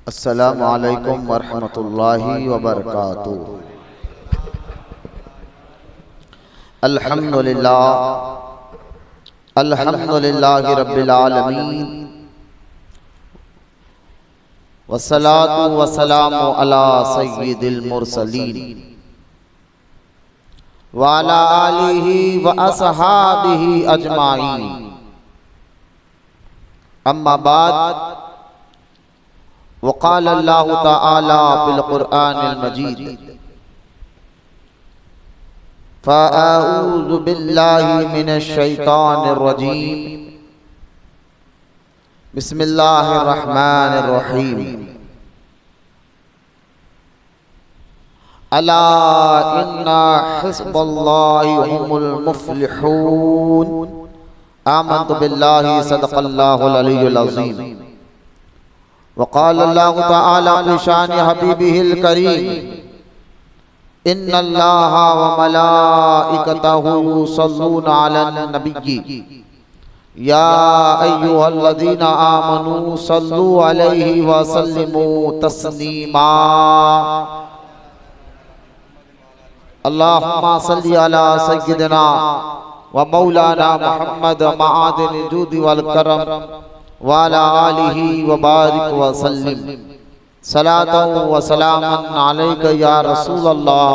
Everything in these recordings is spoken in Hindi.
अस्सलामु अलैकुम वरहमतुल्लाहि वबरकातुहू। अल्हम्दुलिल्लाह अल्हम्दुलिल्लाहि रब्बिल आलमीन वस्सलातु वस्सलामु अला सय्यिदिल मुरसलीन व अला आलिहि व अस्हाबिहि अजमाइन। अम्मा बाद वक़ाल अल्लाहु तआला फ़िल क़ुरआनिल मजीद फ़अऊज़ु बिल्लाहि मिनश शैतानिर रजीम बिस्मिल्लाहिर रहमानिर रहीम। अला इन्ना हिज़्बल्लाहि हुमुल मुफ़्लिहून। आमन्तु बिल्लाहि सदक़ल्लाहुल अलियुल अज़ीम। वक़ाल अल्लाहु तआला फ़ी शानि हबीबिहिल करीम इन्नल्लाहा व मलाइकतहु युसल्लूना अलन नबिय्यि या अय्युहल्लज़ीना आमनू सल्लू अलैहि व सल्लिमू तस्लीमा। अल्लाहुम्मा सल्लि अला सय्यिदिना व मौलाना मुहम्मद मआदिनिल जूदि वल करम व अला आलिहि व बारिक व सल्लिम सलातन व सलामन अलैका या रसूल अल्लाह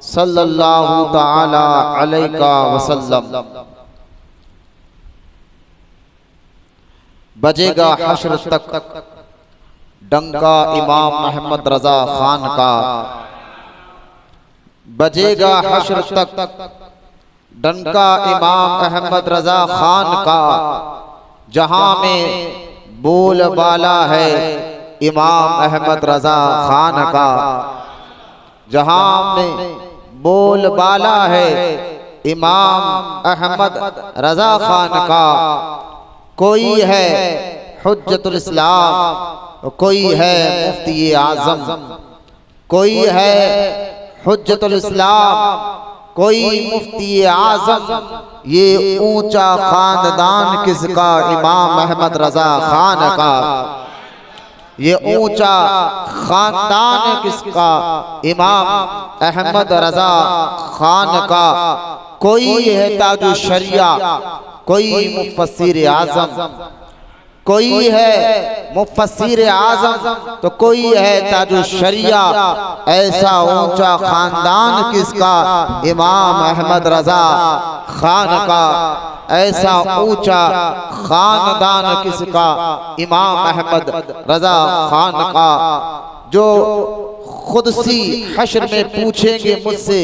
सल्लल्लाहु तआला अलैका वसल्लम। बजेगा हश्र तक डंका इमाम मोहम्मद रजा खान का। बजेगा हश्र तक डंका इमाम अहमद रजा खान का। जहां में बोलबाला है इमाम अहमद रजा खान का। जहां में बोलबाला है इमाम अहमद रजा खान का। कोई है हुज्जतुल इस्लाम, कोई है मुफ्ती आजम। कोई है हुज्जतुल इस्लाम, कोई मुफ्ती आजम। ये ऊंचा खानदान किसका? इमाम अहमद रजा खान का। ये ऊंचा खानदान किसका? इमाम अहमद रजा खान का। कोई है ताजुल शरिया, कोई मुफस्सिर आजम। कोई है मुफस्सिर आजम तो कोई है ताजुल शरिया। ऐसा ऊंचा खानदान किसका? इमाम अहमद रजा खान का। ऐसा ऊंचा खानदान किसका? इमाम अहमद रजा खान का। जो खुदसी हश्र में पूछेंगे मुझसे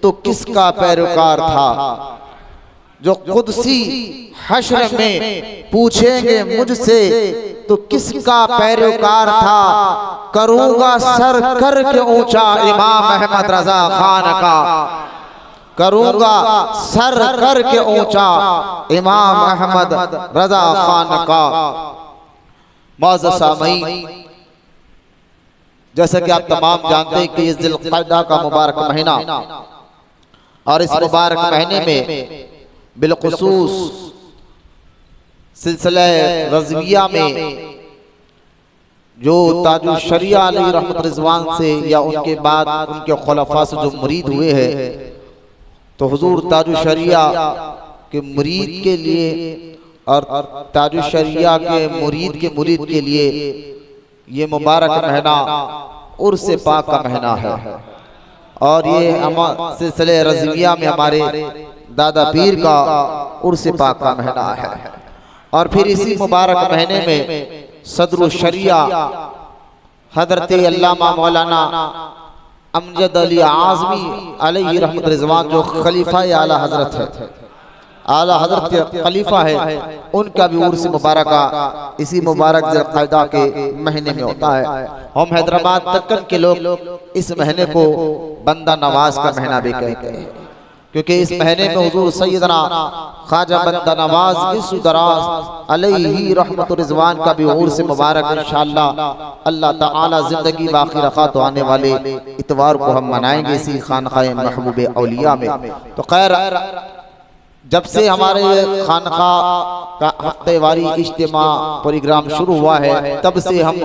तो किसका पैरोकार था? जो खुदसी हश्र में पूछेंगे मुझसे तो किसका पैरोकार था? करूंगा सर करके ऊंचा इमाम अहमद रजा खान का। करूंगा सर करके ऊंचा इमाम अहमद रजा खान का। मौजूद सामीन, जैसे कि आप तमाम जानते हैं कि इस ज़िलक़अदा का मुबारक महीना और इस मुबारक महीने में बिलखुसूस सिलसिला रज़विया में जो ताजुल शरिया अलैहि रहमत रिज़वान से या उनके बाद उनके खुलफा से जो मुरीद हुए हैं, तो हुजूर ताजुल शरिया के मुरीद के लिए और ताजुल शरिया के मुरीद के लिए ये मुबारक महीना उर्स पाक का महीना है। और ये सिलसिले रज़विया में हमारे दादा पीर का उर्स पाक का महीना है। और फिर इसी मुबारक महीने में सदरुल शरिया हजरत अल्लामा मौलाना अमजद अली आज़मी अलैहि रहमत रिज़वान जो खलीफा आला हजरत है, आला हजरत के खलीफा है, उनका भी उर्स मुबारक इसी मुबारक ज़िलक़अदा के महीने में होता है। हम हैदराबाद दक्कन के लोग इस महीने को बंदा नवाज का महीना भी कहते हैं, क्योंकि इस महीने में हुजूर सैयदना ख्वाजा बंदा नवाज इस दराज अलैहि रहमत रिज़वान का भी उर्स मुबारक इंशाअल्लाह अल्लाह ताला जिंदगी बाकी रखा तो आने वाले इतवार को हम मनाएंगे इसी खानकाए महबूब औलिया में। तो खैर जब से हमारे खानका का हफ्तेवारी इज्तिमा प्रोग्राम शुरू हुआ है, तब से हम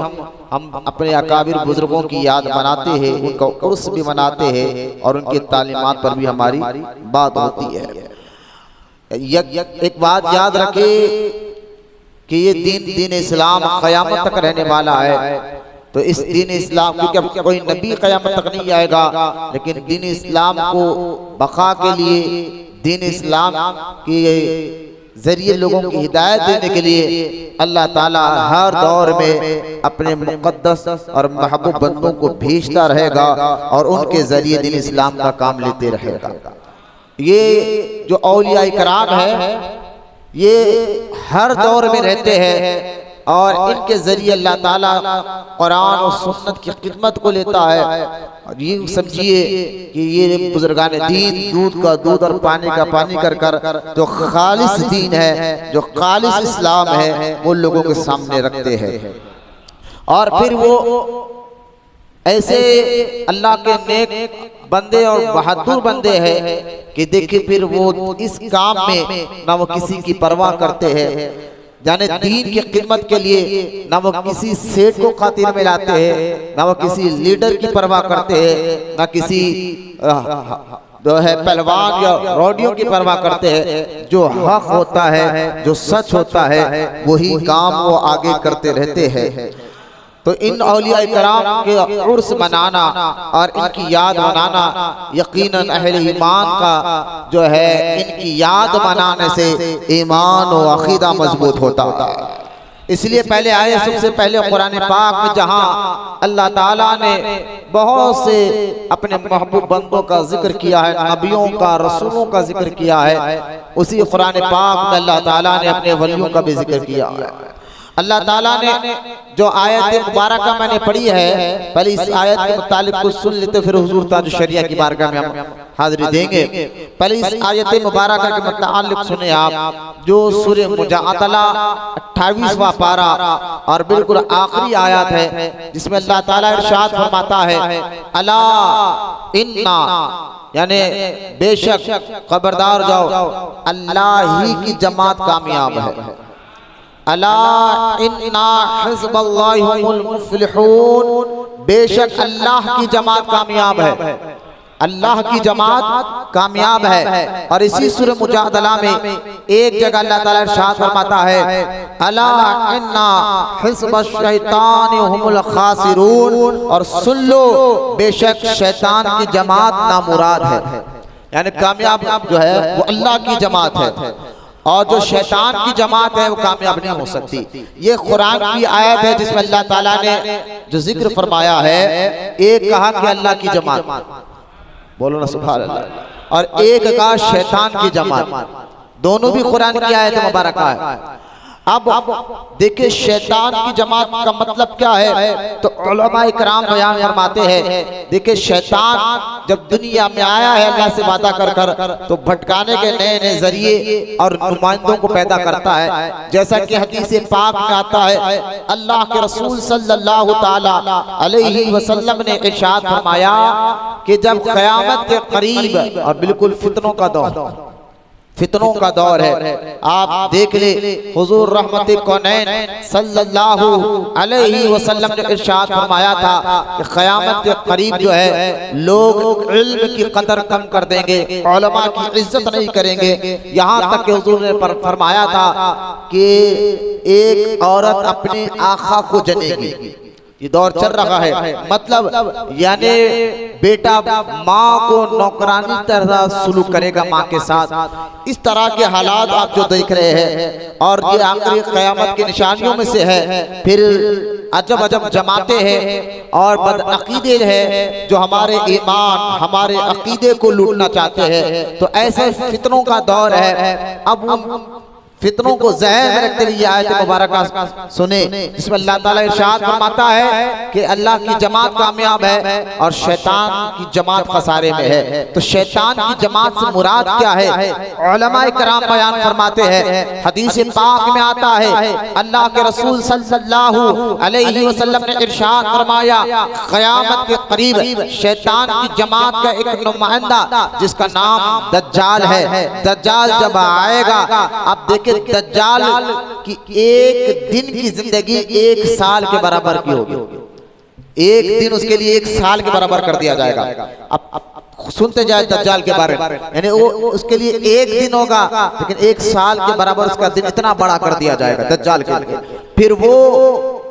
अपने अकाबिर बुजुर्गों की याद मनाते हैं, उनका उर्स भी मनाते हैं और उनकी तालीमात पर भी हमारी बात होती है। एक बात याद रखे कि ये दीन इस्लाम क़यामत तक रहने वाला है। तो इस दीन इस्लाम, क्योंकि अब कोई नबी क़यामत तक नहीं आएगा, लेकिन दीन इस्लाम को बका के लिए, दीन इस्लाम के जरिए लोगों की हिदायत देने के लिए अल्लाह ताला हर दौर में अपने मुक़द्दस और महबूब बंदों को भेजता रहेगा और उनके जरिए दीन इस्लाम का काम लेते रहेगा। ये जो औलिया इकराम है, ये हर दौर में रहते हैं और इनके जरिए अल्लाह ताला कुरान और सुन्नत की खिदमत को लेता है। और ये समझिए कि ये बुजुर्गान दीन दूध का दूध और पानी का पानी कर कर जो खालिस दीन है, जो खालिस इस्लाम है, वो लोगों के सामने रखते हैं। और फिर वो ऐसे अल्लाह के नेक बंदे और बहादुर बंदे हैं कि देखिए फिर वो इस काम में ना वो किसी की परवाह करते हैं, जाने दीन की खिदमत के लिए ना वो किसी सेठ को खातिर में लाते हैं, ना वो किसी लीडर की परवाह करते हैं, ना किसी जो है पहलवान या रोडियों की परवाह करते हैं। जो हक होता है, जो सच होता है, वही काम वो आगे करते रहते हैं। तो इन औलिया इकराम के उर्स मनाना और इनकी याद मनाना यकीनन अहले ईमान का जो है, इनकी याद मनाने से ईमान और अकीदा मजबूत होता है। इसलिए पहले आए, सबसे पहले कुरान पाक में जहां अल्लाह ताला ने बहुत से अपने महबूब बंदों का जिक्र किया है, नबियों का, रसूलों का जिक्र किया है, उसी कुरान पाक में अल्लाह ताला ने अपने वलियों का भी जिक्र किया है। अल्लाह ताला ने जो आयत मुबारक मैंने पढ़ी है, पहले इस आयत के मुतालिक कुछ सुन लेते, फिर हुजूर ताज शरिया की बारगाह में हम हाजिरी देंगे। पहले इस आयत मुबारक के मुतालिक सुने आप, जो सूरह मुजादला 28वां पारा और बिल्कुल आखिरी आयत है, जिसमें अल्लाह ताला इरशाद फरमाता है, अला इन्ना, यानी बेशक खबरदार जाओ, अल्लाह ही की जमात कामयाब है। अला इन्ना हिज़्बल्लाहि हुमुल मुफ़्लिहून, बेशक अल्लाह की जमात कामयाब है, अल्लाह की जमात कामयाब है। और इसी सूरह मुजादला में एक जगह अल्लाह ताला इरशाद फरमाता है, अला इन्ना हिज़्बश शैतानि हुमुल खासिरून, और सुन लो बेशक शैतान की जमात नामुराद है। यानी कामयाब जो है वो अल्लाह की जमात है, और जो शैतान की जमात है वो कामयाब नहीं हो सकती। ये कुरान की आयत है जिसमें अल्लाह ताला ने जो जिक्र फरमाया है, एक कहा कि अल्लाह की जमात, बोलो ना सुभान अल्लाह, और एक कहा शैतान की जमात, दोनों भी कुरान की आयत मुबारक है। अब देखिए शैतान की जमात का मतलब क्या है, तो उलमा इकराम बयान फरमाते हैं, देखिए शैतान जब दुनिया में आया है अल्लाह से वादा कर कर, तो भटकाने के नए नए जरिए और नुमाइंदों को पैदा करता है। जैसा कि हदीस पाक में आता है, अल्लाह के रसूल सल्लल्लाहु ताला अलैहि वसल्लम ने इरशाद फरमाया कि जब क़यामत के करीब और बिल्कुल फितनों का दौर, फितनों का दौर है, आप देख ले हुजूर रहमते कौनैन सल्लल्लाहु अलैहि वसल्लम ने इरशाद फरमाया था कि क़यामत के करीब जो है लोग इल्म की कदर कम कर देंगे, उलमा की इज्जत नहीं करेंगे। यहाँ तक कि हुजूर ने फरमाया था कि एक औरत अपने आका को जनेगी, ये दौर चल रहा है, मतलब यानी बेटा माँ को नौकरानी तरह सुलूक करेगा माँ के साथ। इस तरह के हालात आप जो देख रहे हैं, और ये आखिरी क़यामत की निशानियों में से है। फिर अजब अजब जमाते हैं और बदअकीदे हैं जो हमारे ईमान, हमारे अकीदे को लूटना चाहते हैं। तो ऐसे फितनों का दौर है। अब हम फितनों को ज़हन में रखते हुए आयत मुबारक सुने, जिसमें अल्लाह ताला इरशाद फरमाता है कि अल्लाह की जमात कामयाब है और शैतान की जमात खसारे में है। तो शैतान की जमात से मुराद क्या है, उलमा इकराम बयान फरमाते हैं, हदीस पाक में आता है, अल्लाह के रसूल सल्लल्लाहु अलैहि वसल्लम ने इरशाद फरमाया, क़यामत के करीब शैतान की जमात का एक नुमाइंदा जिसका नाम दज्जाल है। दज्जाल जब आएगा, अब देखिए दज्जाल की एक दिन की जिंदगी 1 साल के बराबर की होगी। एक दिन उसके लिए 1 साल के बराबर कर दिया जाएगा। अब सुनते जाए दज्जाल के बारे में, यानी वो उसके लिए 1 दिन होगा लेकिन 1 साल के बराबर उसका दिन इतना बड़ा कर दिया जाएगा दज्जाल के लिए। फिर वो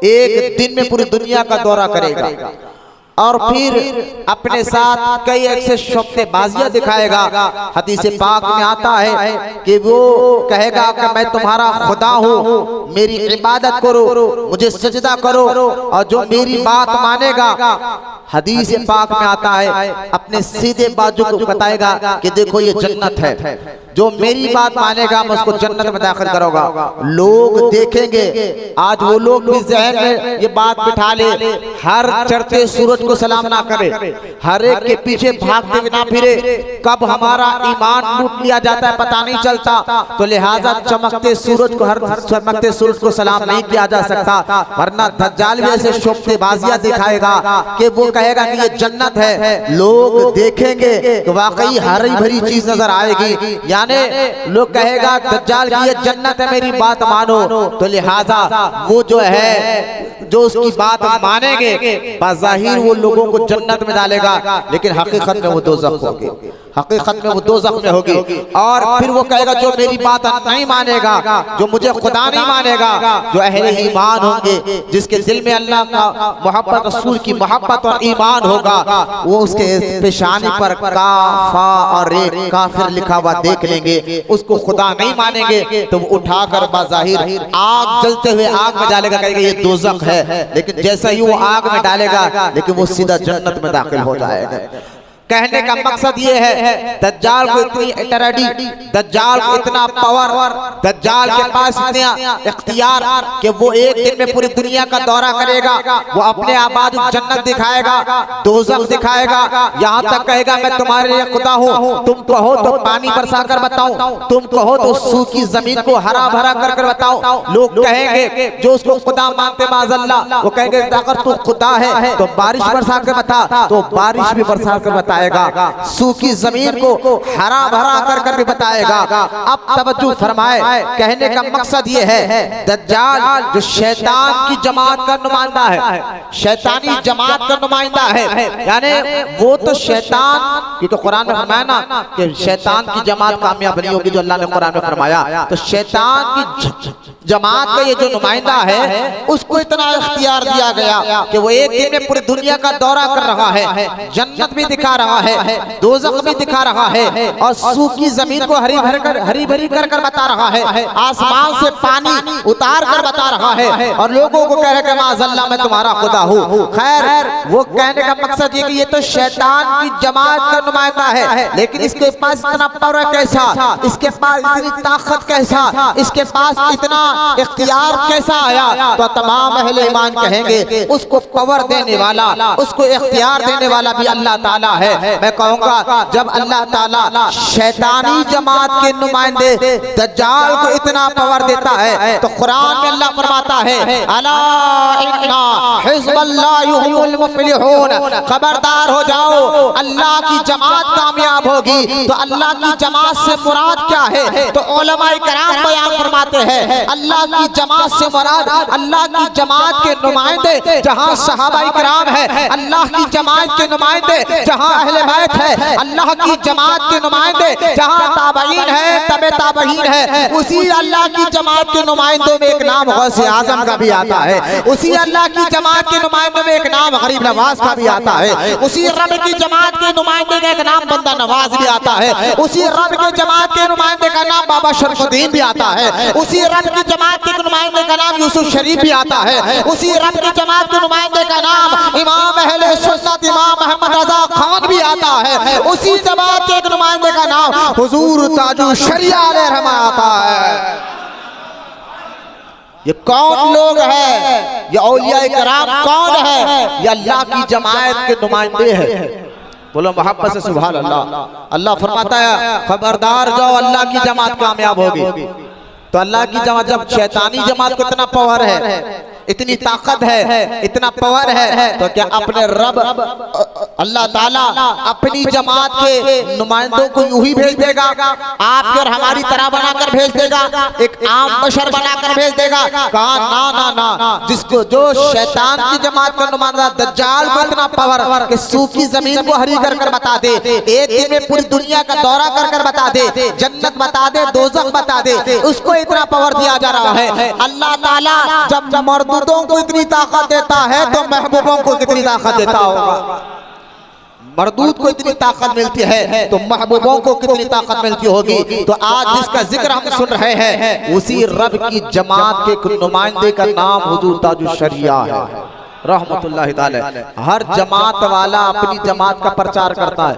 1 दिन में पूरी दुनिया का दौरा करेगा और फिर अपने साथ कई ऐसे शोबतेबाजियां दिखाएगा। हदीस पाक में आता है कि वो कहेगा कि मैं तुम्हारा खुदा हूँ, मेरी इबादत करो, मुझे सजदा करो, और जो मेरी बात मानेगा, हदीस पाक में आता है अपने सीधे बाजू को बताएगा कि देखो ये जन्नत है, जो मेरी बात मानेगा मैं उसको जन्नत में दाखिल करूंगा। लोग देखेंगे, आज वो लोग भी ज़हन में ये बात बिठा ले, हर चढ़ते सूरज को सलाम ना करे, हर एक के पीछे भागते हुए ना फिरे, कब हमारा ईमान लूट लिया जाता है पता नहीं चलता। तो लिहाजा चमकते सूरज को, हर चमकते सूरज को सलाम नहीं किया जा सकता, वरना दज्जाल भी ऐसे शोबतेबाजियां दिखाएगा कि वो कहेगा कि ये जन्नत है। लोग देखेंगे कि वाकई हरी भरी चीज नजर आएगी, यानी लोग कहेगा दज्जाल की ये जन्नत है, मेरी बात मानो। तो लिहाजा वो जो है, जो उसकी बात मानेंगे, बाज़ाहिर वो लोगों को जन्नत में डालेगा, लेकिन हकीकत में वो दोज़ख होगी, हकीकत में वो दोज़ख में होगी। और फिर वो कहेगा जो मेरी बात नहीं मानेगा, जो मुझे खुदा नहीं मानेगा, जो अहले ईमान होंगे, जिसके दिल में अल्लाह का मोहब्बत, रसूल की मोहब्बत और ईमान होगा, वो उसके पेशानी पर काफा और रे काफिर लिखा हुआ देख लेंगे, उसको खुदा नहीं मानेंगे तो वो उठाकर बाज़ाहिर आग जलते हुए आग में डालेगा, कहेगा ये दोज़ख है। लेकिन जैसा ही वो आग में डालेगा, लेकिन वो सीधा जन्नत में दाखिल हो जाएगा। कहने का मकसद ये है, दज्जाल को इतनी अटैरिटी, दज्जाल को इतना पावर, दज्जाल के पास इतना इख्तियार कि वो 1 दिन में पूरी दुनिया का दौरा करेगा। वो अपने आबाद जन्नत दिखाएगा, दोज़ख दिखाएगा, यहाँ तक कहेगा मैं तुम्हारे लिए खुदा हूँ, तुम कहो तो पानी बरसा कर बताओ, तुम कहो तो सूखी जमीन को हरा भरा कर कर बताओ। लोग कहेंगे जो उसको खुदा मानते माज़अल्लाह, वो कहेंगे अगर तू खुदा है तो बारिश बरसा कर बता, तो बारिश भी बरसा कर बताएगा, सूखी जमीन को हरा भरा कर कर भी बताएगा। अब तवज्जो फरमाए, कहने का मकसद ये है, दज्जाल जो शैतान की जमात का नुमाइंदा है, शैतानी जमात का नुमाइंदा है, यानी वो तो शैतान, क्योंकि कुरान में फरमाया ना कि शैतान की जमात कामयाब नहीं होगी, जो अल्लाह ने कुरान में फरमाया। तो शैतान की जमात का ये जो नुमाइंदा है, उसको इतना इख्तियार दिया गया कि वो 1 दिन में पूरी दुनिया का दौरा कर रहा है, जन्नत भी दिखा रहा है, दोज़ख भी दिखा रहा है, और सूखी जमीन को हरी भरी कर कर बता रहा है, आसमान से पानी उतार कर बता रहा है, और लोगों को कह रहा है माज़अल्लाह मैं तुम्हारा खुदा हूँ। खैर, वो कहने का मकसद ये कि ये तो शैतान की जमात का नुमाइंदा है, लेकिन इसके पास इतना पावर कैसा, इसके पास इतनी ताकत कैसा, इसके पास इतना इख्तियार कैसा आया? तो तमाम अहले ईमान कहेंगे उसको पावर देने वाला, उसको इख्तियार देने वाला भी अल्लाह ताला है। मैं कहूँगा जब अल्लाह ताला शैतानी जमात के नुमाइंदे दज्जाल को इतना पावर देता है, तो कुरान में अल्लाह फरमाता है अला इन्ना हिज़्बल्लाहि हुमुल मुफ़्लिहून, खबरदार हो जाओ अल्लाह की जमात कामयाब होगी। तो अल्लाह की जमात से मुराद क्या है? तो उलमाए किराम बयान फरमाते हैं अल्लाह की जमात से मुराद अल्लाह की जमात के नुमाइंदे जहाँ सहाबाए किराम है, अल्लाह की जमात के नुमाइंदे जहाँ अहले बैत है, अल्लाह की जमात के नुमाइंदे जहाँ ताबईन है, तबे ताबईन है, उसी अल्लाह की जमात के नुमाइंदों में एक नाम गौसे आजम का भी आता है, उसी अल्लाह की जमात के नुमाइंदों में एक नाम गरीब नवाज का भी आता है, उसी रब की जमात के नुमाइंदे का एक नाम बंदा नवाज भी आता है, उसी रब के जमात के नुमाइंदे का नाम बाबा शरफुद्दीन भी आता है, उसी रब की जमात के नुमाइंदे का नाम यूसुफ शरीफ भी आता है, उसी रब की जमात के नुमाइंदे का नाम इमाम अहले सुन्नत इमाम मोहम्मद रज़ा खान भी आता है, उसी जमात के एक नुमाइंदे का नाम हुजूर ताजु शरिया अलैहि रहमा आता है। ये कौन लोग हैं? ये औलिया किराम कौन है? ये अल्लाह की जमात के नुमाइंदे हैं। बोलो मोहब्बत से सुभान अल्लाह। अल्लाह फरमाता है खबरदार जाओ अल्लाह की जमात कामयाब होगी। तो अल्लाह की जमात, जब शैतानी जमात को इतना पावर है, इतनी ताकत है, इतना पावर है, तो क्या अपने रब अल्लाह ताला अपनी जमात के नुमाइंदों को यूं ही भेज देगा? आपके और हमारी तरह बनाकर भेज देगा? एक आम बशर बनाकर भेज देगा? कहा ना ना ना, जिसको जो शैतान की जमात का नुमाइंदा दज्जाल को इतना पावर कि सूखी जमीन को हरी कर बता दे, एक दिन में पूरी दुनिया का दौरा कर बता दे, जन्नत बता दे, दोज़ख बता दे, उसको इतना पावर दिया जा रहा है। अल्लाह ताला जब मर्दूदों को इतनी ताकत देता है तो महबूबों को कितनी ताकत देता होगा? मर्दूद को इतनी ताकत मिलती है तो महबूबों को कितनी ताकत मिलती होगी? तो आज जिसका जिक्र हम सुन रहे हैं उसी रब की जमात के नुमाइंदे का नाम हुजूर ताजुश शरिया है रहमतुल्लाहि ताला। हर जमात वाला अपनी जमात का प्रचार करता है।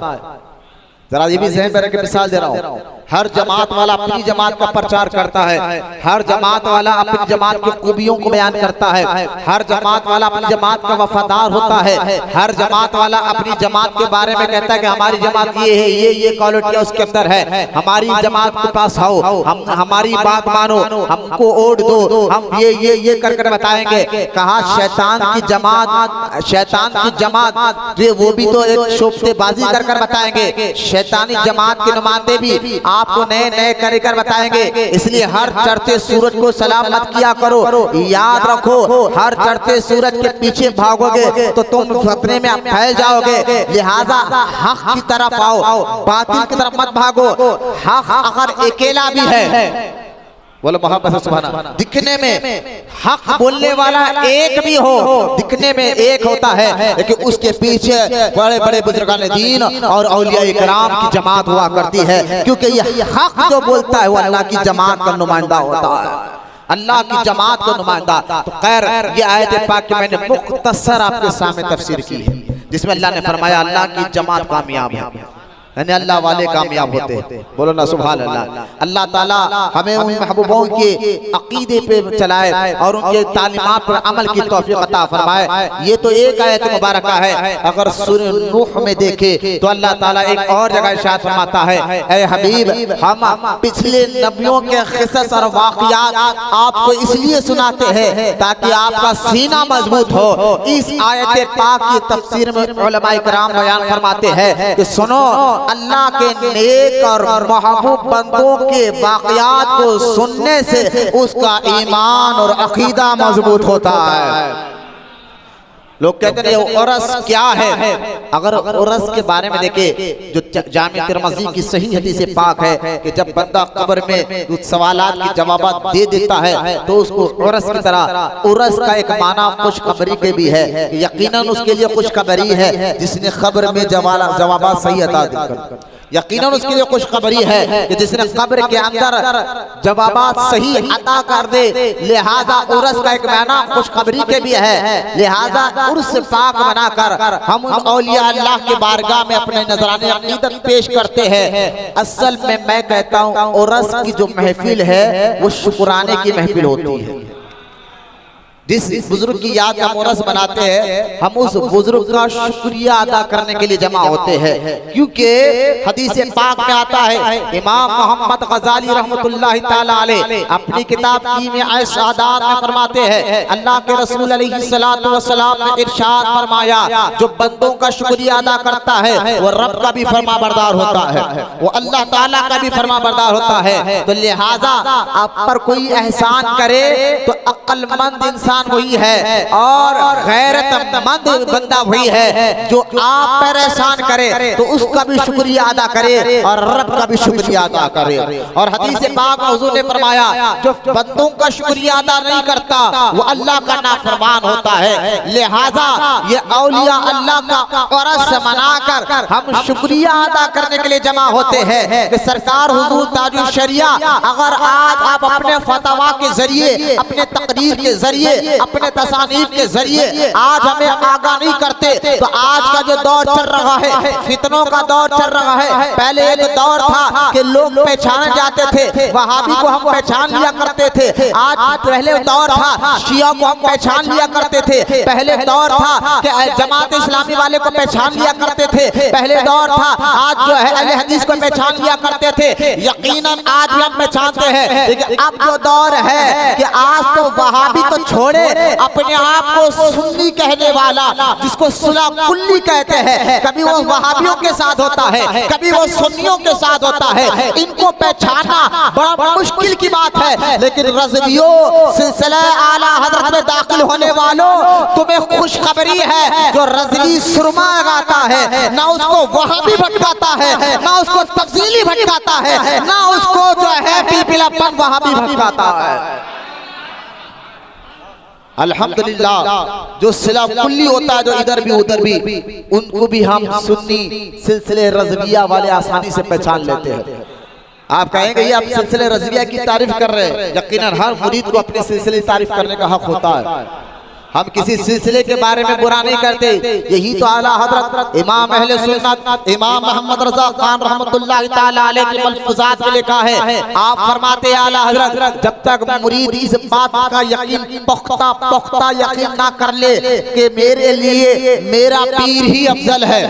जरा ये भी ज़हन में रख के मिसाल दे रहा हूँ, हर जमात वाला अपनी जमात का प्रचार करता है, हर जमात वाला अपनी जमात की खूबियों को बयान करता है, हर जमात वाला अपनी जमात का वफादार होता है, हर जमात वाला अपनी जमात के बारे में कहता है कि हमारी जमात ये है, ये क्वालिटी उसके अंदर है, हमारी जमात के पास आओ, हम हमारी बात मानो, हमको वोट दो, हम ये कर बताएंगे। कहा शैतान की जमात वो भी तो एक शोबतेबाजी कर बताएंगे। शैतानी जमात के नुमाइंदे भी आपको नए नए कर बताएंगे। इसलिए हर चढ़ते सूरज को सलाम मत किया करो, याद रखो हर चढ़ते सूरज के पीछे भागोगे तो तुम सपने में फैल जाओगे। लिहाजा हक की तरफ आओ, बातिल की तरफ मत भागो। हक अगर अकेला भी है, बोलो मोहब्बत से सुभान अल्लाह, दिखने में हक बोलने वाला एक भी हो, दिखने में एक होता है, लेकिन उसके पीछे बड़े बड़े बुजुर्गान दीन और औलिया इकराम की जमात हुआ करती है, क्योंकि ये हक जो बोलता है वो अल्लाह की जमात का नुमाइंदा होता है, अल्लाह की जमात का नुमाइंदा। तो खैर ये आयत पाक की मैंने मुख्तसर आपके सामने तफसीर की है, जिसमें अल्लाह ने फरमाया अल्लाह की जमात कामयाब है, यानी अल्लाह वाले कामयाब होते हैं। बोलो ना सुभान अल्लाह। अल्लाह ताला हमें उन महबूबों के अकीदे पे चलाए और उनके तालीमात पर अमल की तौफीक अता फरमाए। ये तो एक आयत मुबारक है। अगर सूरह नूह में देखे तो अल्लाह ताला एक और जगह इरशाद फरमाता है, ऐ हबीब हम पिछले नबियों के किस्से और वाक़ियात आपको इसलिए सुनाते हैं ताकि आपका सीना मजबूत हो। इस आयत पाक की तफसीर में उलमा इकराम बयान फरमाते हैं कि सुनो, अल्लाह के नेक और महबूब बंदों के वाक़यात को सुनने से उसका ईमान और अकीदा मजबूत होता है। लोग कहते हैं उरस क्या है? अगर उरस के बारे में देखे जो जामे तिरमिज़ी की सही हदीस पाक है कि जब बंदा कब्र में कुछ सवालात के जवाब दे देता है तो उसको उरस की तरह, उरस का एक माना खुशखबरी के भी है, यकीनन उसके लिए खुशखबरी है जिसने कब्र में जवाब सही अता कर, यकीनन उसके लिए खुशखबरी है कि जिसने कब्र के अंदर जवाबात सही अता कर दे। लिहाजा उरस का एक माना खुशखबरी के भी है। लिहाजा उर्स पाक बनाकर हम उन औलिया अल्लाह के बारगाह में अपने नजराने अकीदत पेश करते हैं। असल में मैं कहता हूँ उरस की जो महफिल है वो शुक्राने की महफिल होती है। जिस बुजुर्ग की याद हम उरस बनाते हैं, हम उस बुजुर्ग का शुक्रिया अदा करने के लिए जमा होते हैं, क्योंकि हदीस पाक में आता है, इमाम मोहम्मद गजाली रहमतुल्लाहि ताला अलैह अपनी किताब कीमिया सादात में फरमाते हैं, अल्लाह के रसूल अलैहिस्सलातु वस्सलाम ने इरशाद फरमाया, जो बंदों का शुक्रिया अदा करता है वो रब का भी फरमाबरदार होता है, वो अल्लाह ताला का भी फरमाबरदार होता है। तो लिहाजा आप पर कोई एहसान करे तो अक्लमंद इंसान वही है और गैरतमंद बंदा वही है जो आप पर एहसान करे तो उसका भी शुक्रिया अदा करे और रब का भी शुक्रिया अदा करे। और हदीस पाक में हुजूर ने फरमाया, जो बंदों का शुक्रिया अदा नहीं करता वो अल्लाह का नाफरमान होता है। लिहाजा ये औलिया अल्लाह का उर्स मनाकर हम शुक्रिया अदा करने के लिए जमा होते हैं कि सरकार हुजूर ताजुश शरिया, अगर आज आप अपने फतवा के जरिए, अपने तकरीर के जरिए, अपने तसानीफ के जरिए आज हमें आगाह नहीं करते तो आज का जो दौर चल रहा है, फितनों का दौर चल रहा है। पहले एक दौर था कि लोग पहचाने जाते थे, वहाबी को हम पहचान लिया करते थे। आज पहले दौर था शिया को हम पहचान लिया करते थे। पहले दौर था कि जमात इस्लामी वाले को पहचान लिया करते थे। पहले दौर था, आज जो है अहले हदीस को पहचान लिया करते थे। यकीनन आज भी हम पहचानते हैं, लेकिन अब जो दौर है कि आज तो वहाबी तो छोड़ छोड़े अपने आप को सुन्नी कहने वाला, जिसको सुला कुल्ली कहते हैं, कभी वो वहाबियों के साथ होता है, कभी वो सुन्नियों के साथ होता है। इनको पहचानना बड़ा मुश्किल की बात है। लेकिन रज़वियों, सिलसिला आला हज़रत में दाखिल होने वालों, तुम्हें खुशखबरी है, जो रज़वी सुरमा गाता है ना उसको वहाबी भटकाता है, ना उसको तफसीली भटकाता है, ना उसको जो है पिलपिलापन वहाबी भटकाता है। अल्हम्दुलिल्लाह, जो सिला कुल्ली होता है, जो इधर भी उधर भी, उनको भी हम सुन्नी सिलसिले रज़विया वाले आसानी से पहचान लेते हैं। आप कहेंगे ये आप सिलसिले रज़विया की तारीफ कर रहे हैं, यकीनन हर मुरीद को अपने सिलसिले की तारीफ करने का हक होता है। हम किसी सिलसिले के बारे में बुरा नहीं करते। यही तो आला हज़रत इमाम अहले सुन्नत इमाम मोहम्मद रज़ा खान रहमतुल्लाह ताला अलैह के मलफ़ूज़ात में लिखा है, आप फरमाते आला हज़रत, जब तक मुरीद इस बात का यकीन पुख्ता यकीन ना कर ले कि मेरे लिए मेरा पीर ही अफजल है,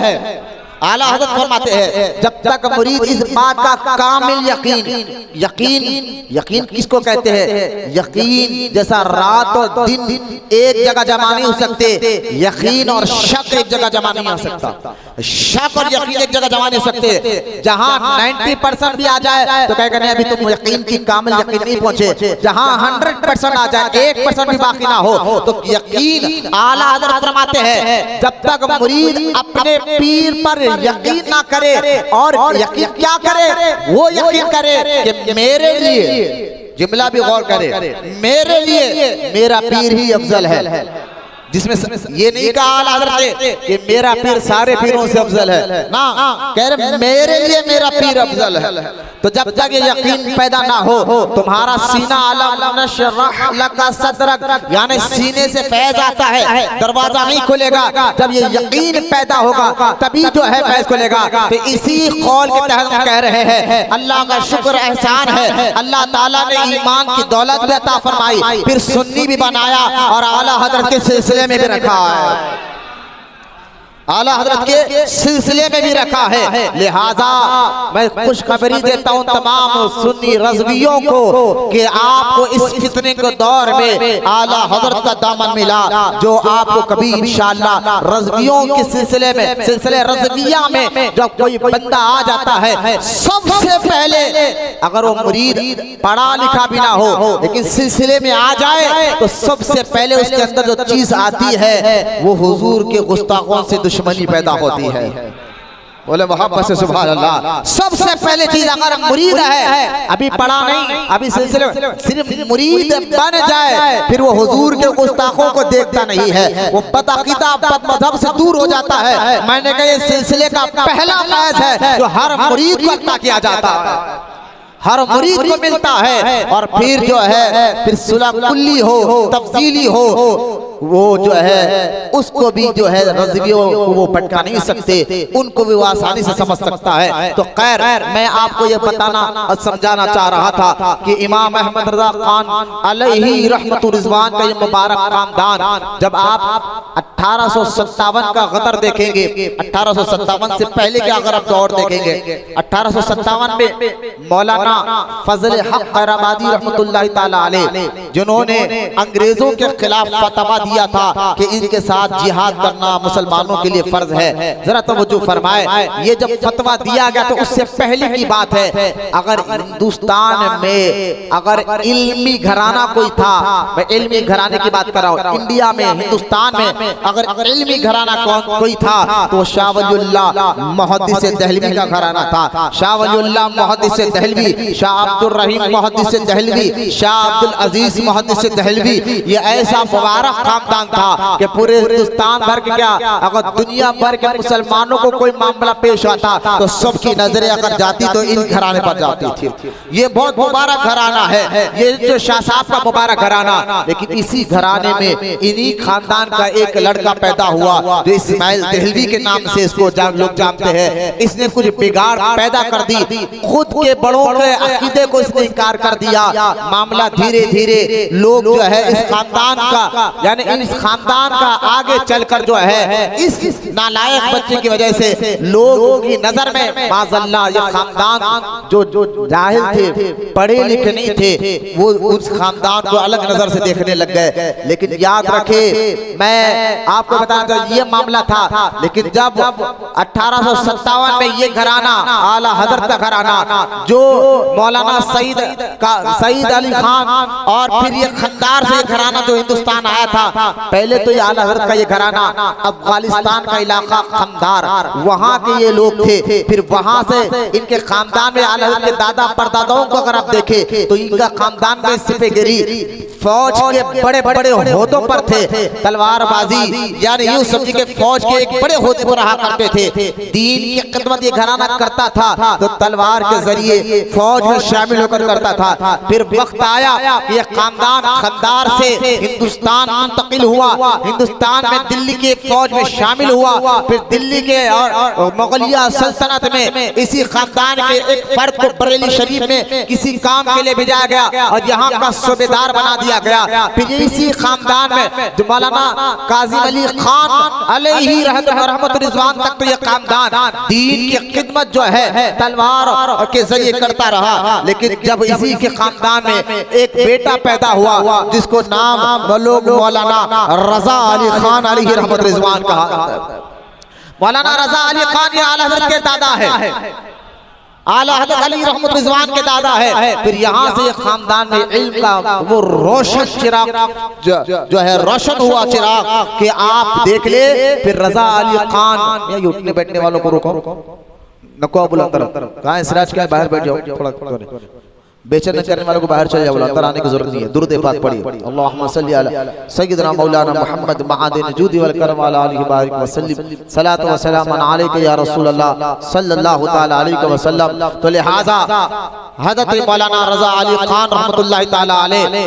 आला हज़रत फरमाते हैं, जब तक मुरीद इस बात का कामिल यकीन किसको कहते हैं? यकीन जैसा रात और दिन एक जगह जमा नहीं हो सकते, यकीन और शक एक जगह जमा नहीं हो सकता। शक और यकीन एक जगह जमा नहीं हो सकते। जहां 90% भी आ जाए तो कहेगा नहीं अभी तुम यकीन की कामिल यकीन नहीं पहुंचे। जहां 100% आ जाए, 1% भी बाकी ना हो, तो यकीन आला हज़रत फरमाते हैं, जब तक मुरीद अपने पीर पर यकीन ना करे, और यकीन क्या करे? वो यकीन करे कि मेरे लिए, जुमला भी गौर करे, मेरे लिए मेरा पीर ही अफजल है, जिसमें ये नहीं कहा आला हज़रत ने कि मेरा पीर सारे पीरों से अफजल है, ना, कह रहे मेरे लिए मेरा पीर अफजल है। तो जब तक ये यकीन पैदा ना हो, तुम्हारा सीना अलम नशरह लका सदरक, यानी सीने से फैज़ आता है, दरवाजा नहीं खुलेगा। जब ये यकीन पैदा होगा तभी जो है फैज़ खुलेगा। तो इसी कौल के तहत हम कह रहे हैं, अल्लाह का शुक्र एहसान है, अल्लाह ताला ने ईमान की दौलत भी अता फरमाई, फिर सुन्नी भी बनाया और आला हज़रत के सिलसिले में भी रखा है, आला हज़रत के सिलसिले में भी रखा है। लिहाजा मैं खुशखबरी देता हूँ तमाम सुन्नी रज़वियों को कि आपको इस फितने के दौर में आला हज़रत का दामन मिला, जो आपको कभी इंशाअल्लाह रज़वियों के सिलसिले में, सिलसिले रज़विया में जब कोई बंदा आ जाता है, सबसे पहले अगर वो मुरीद पढ़ा लिखा भी ना हो लेकिन सिलसिले में आ जाए, तो सबसे पहले उसके अंदर जो चीज आती है वो हुजूर के गुस्ताखों से दुश्मनी पैदा होती है। बोले मोहब्बत से सुभान अल्लाह। सबसे पहले चीज अगर मुरीद है, अभी पढ़ा नहीं, अभी सिलसिले सिर्फ मुरीद बन जाए, फिर वो हुजूर के गुस्ताखों को देखता नहीं है, वो बदअकीदा बदमज़हब से दूर हो जाता है। मैंने कहा ये सिलसिले का पहला फैज़ है जो हर मुरीद को अता किया जाता है, हर मुरीद को मिलता है। और फिर जो है फिर सुलह कुल्ली हो, तफसीली हो, वो जो है उसको भी जो है रज़वियों को वो भटका नहीं सकते, उनको भी वो आसानी से समझ सकता है। तो खैर मैं आपको ये बताना और समझाना चाह रहा था कि इमाम अहमद रज़ा खान अलैहि रहमतुर रिज़वान का ये मुबारक खानदान, जब आप 1857 का गदर देखेंगे, 1857 से पहले का अगर आप दौर देखेंगे, 1857 में मौलाना फजल हक खैराबादी रहमतुल्लाह ताला अलैह, जिन्होंने अंग्रेजों के खिलाफ फतवा दिया था कि इनके साथ जिहाद करना मुसलमानों के लिए फर्ज है। जरा तवज्जो फरमाए, ये जब फतवा दिया गया तो उससे पहले की बात है, अगर हिंदुस्तान में अगर इल्मी घराना कोई था, मैं इल्मी घराने की बात कर रहा हूँ, इंडिया में हिंदुस्तान में अगर इल्मी घराना कोई था तो शाह वलीउल्लाह मुहद्दिस दहलवी का घराना था। शाह वलीउल्लाह मुहद्दिस दहलवी, शाह अब्दुल रहीम मुहद्दिस दहलवी, शाह अब्दुल अजीज मुहद्दिस दहलवी, ये ऐसा मुबारक खानदान था कि पूरे हिंदुस्तान भर के क्या अगर दुनिया भर के मुसलमानों को कोई मामला पेश आता तो सबकी नजरें अगर जाती तो इन घराने पर जाती थी। ये बहुत मुबारक घराना है, ये जो शाह साहब का मुबारक घराना। लेकिन इसी घराने में इन्हीं खानदान का एक लड़का पैदा हुआ जो इस्माइल दहलवी के नाम से इसको लोग जानते हैं। इसने कुछ बिगाड़ पैदा कर दी, खुद के बड़ों के अकीदे को इसने इनकार कर दिया। मामला धीरे धीरे लोग जो है इस खानदान का यानी इस खानदान का आगे चलकर जो है इस नालायक बच्चे की वजह से लोगों की नजर में माज़अल्लाह ये खानदान जो जाहिल थे, पढ़े लिखे नहीं थे, वो उस खानदान को अलग नजर से देखने लग गए। लेकिन याद रखे, मैं आपको बताना ये मामला था, लेकिन जब 1857 में ये घराना आला हजरत का घराना जो मौलाना सईद अली खान और फिर ये खंदार से ये घराना जो हिंदुस्तान आया था, पहले तो ये आला हजरत का ये घराना अफगानिस्तान का इलाका खंदार, वहां के ये लोग थे। फिर वहां से इनके खानदान में आला हजरत के दादा परदादाओं को अगर आप देखें तो इनका खानदान में सिपहगिरी फौज के बड़े बड़े ओहदों पर थे, तलवारबाजी यानी यूं समझिए कि फौज के एक बड़े ओहदे पर रहा करते थे। दीन की खिदमत ये घराना करता था तो तलवार के जरिए फौज में शामिल होकर करता था। फिर वक्त आया कि ये खानदान खंदार से हिंदुस्तान मुंतकिल हुआ, हिंदुस्तान में दिल्ली की फौज में शामिल हुआ। फिर दिल्ली के और मुगलिया सल्तनत में इसी खानदान के एक फर्द को बरेली शरीफ में किसी काम के लिए भेजा गया और यहाँ का सूबेदार बना दिया गया। फिर इसी खानदान में जो मौलाना काजिम अली खान अलैहि रहमत रिजवान तक तो ये खानदान दीन की खिदमत जो है तलवार के जरिए करता रहा। लेकिन जब इसी के खानदान में एक बेटा पैदा हुआ जिसको नाम लोग मौलाना रजा अली खान अलैहि रहमत रिजवान कहा। मौलाना रजा अली खान ये आला हज़रत के दादा है, आला हज़रत अली रहमत रिजवान के दादा है। फिर यहाँ से खानदान में इल्म का वो रोशन चिराग जो है रोशन हुआ चिराग कि आप देख ले। फिर रजा अली खान, ये उठने बैठने वालों को रोको, नको बोला अंदर कहाँ है सिराज, क्या बाहर बैठ जाओ, थोड़ा बेचैन करने वालों को बाहर चले जाओ, अंदर आने की जरूरत नहीं है। दुरूद पाक पढ़िए, अल्लाहुम्मा सल्ली अला सय्यिदना मौलाना मुहम्मद मआदिन जूदी वल करम अला आलिहि बारिक वसल्लम, सलातु व सलाम अलैका या रसूल अल्लाह सल्लल्लाहु तआला अलैहि वसल्लम। तो लिहाजा हजरत मौलाना रजा अली खान रहमतुल्लाहि तआला अलैहि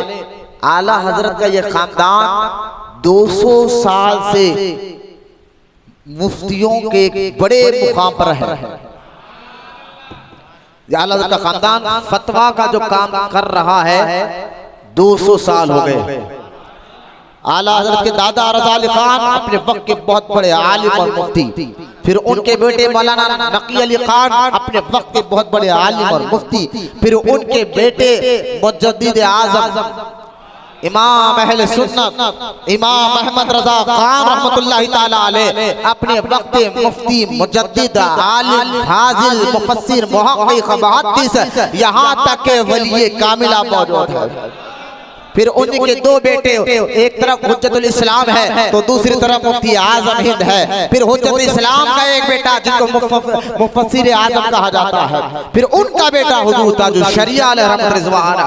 आला हजरत का ये खानदान 200 साल से मुफ्तियों के एक बड़े मुकाम पर है। आला हज़रत का खानदान फतवा का जो काम कर रहा है 200 साल हो गए। आला हज़रत के दादा रज़ा अली खान अपने वक्त के बहुत बड़े आलिम और मुफ्ती, फिर उनके बेटे मौलाना नकी अली खान अपने वक्त के बहुत बड़े आलिम और मुफ्ती, फिर उनके बेटे मुजद्दिद आज़म इमाम अहले सुन्नत इमाम अहमद रजा खान रहमतुल्लाहि ताला अलैह अपने वक्त मुफ्ती मुजद्दिद आलिम हाजिल मुफस्सिर मुहक्किक मुहद्दिस, यहाँ तक के वली कामिला मौजूद है। फिर उनके 2 बेटे, एक तरफ हुज्जतुल इस्लाम है तो दूसरी तरफ मुफ्ती आजम हिंद है। फिर हुज्जतुल इस्लाम का एक बेटा जिसको मुफस्सिर आजम कहा जाता है, फिर उनका बेटा हुजूर ताजुल शरिया अलैहि रहमत रिजवान।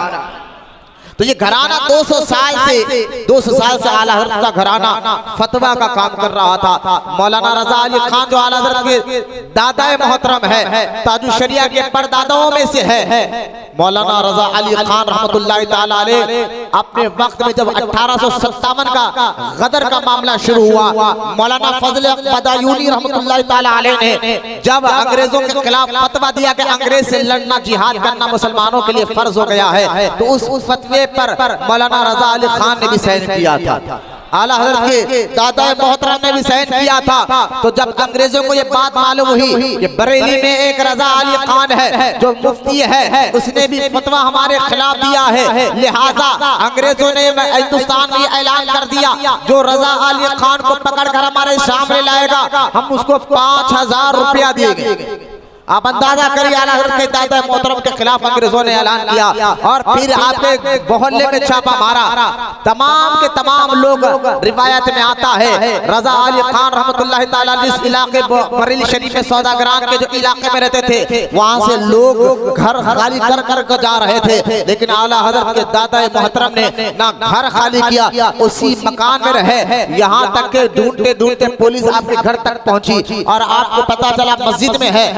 तो ये घराना 200 साल से आला हज़रत का घराना फतवा का काम कर रहा था। मौलाना रजा अली खान जो आला हज़रत के दादा मोहतरम है, ताजुल शरिया के परदादाओं में से है। मौलाना रजा अली खान रहमतुल्लाहि ताला अलैह अपने वक्त में जब 1857 का गदर का मामला शुरू हुआ, मौलाना फजल बदायूनी रहमतुल्लाहि ताला अलैह ने जब अंग्रेजों के खिलाफ फतवा दिया कि अंग्रेज से लड़ना जिहाद करना मुसलमानों के लिए फर्ज हो गया है, तो उस फतवे पर मौलाना रजा अली खान ने भी साइन किया था, आला हज़रत के दादा मोहतरम ने भी साइन किया था। तो जब अंग्रेजों को ये बात मालूम हुई कि बरेली में एक रजा अली खान है जो मुफ्ती है, उसने भी फतवा हमारे खिलाफ दिया है, लिहाजा अंग्रेजों ने हिंदुस्तान में ऐलान कर दिया जो रजा अली खान को पकड़कर हमारे सामने लाएगा हम उसको 5000 रुपया देंगे। आप अंदाजा करिए, आला हज़रत के दादा मोहतरम के खिलाफ अंग्रेजों ने ऐलान किया और फिर आपके मोहल्ले में छापा मारा। तमाम के तमाम लोग रिवायत में आता है रजा अली खान रहमतुल्लाहि ताला जिस इलाके बरेली शरीफ में सौदागरान के जो इलाके में रहते थे, वहां से लोग घर खाली कर कर जा रहे थे, लेकिन आला हज़रत के दादा मोहतरम ने ना घर खाली किया, उसी मकान में रहे। यहाँ तक के ढूंढते ढूंढते पुलिस आपके घर तक पहुंची और आपको पता चला मस्जिद में है।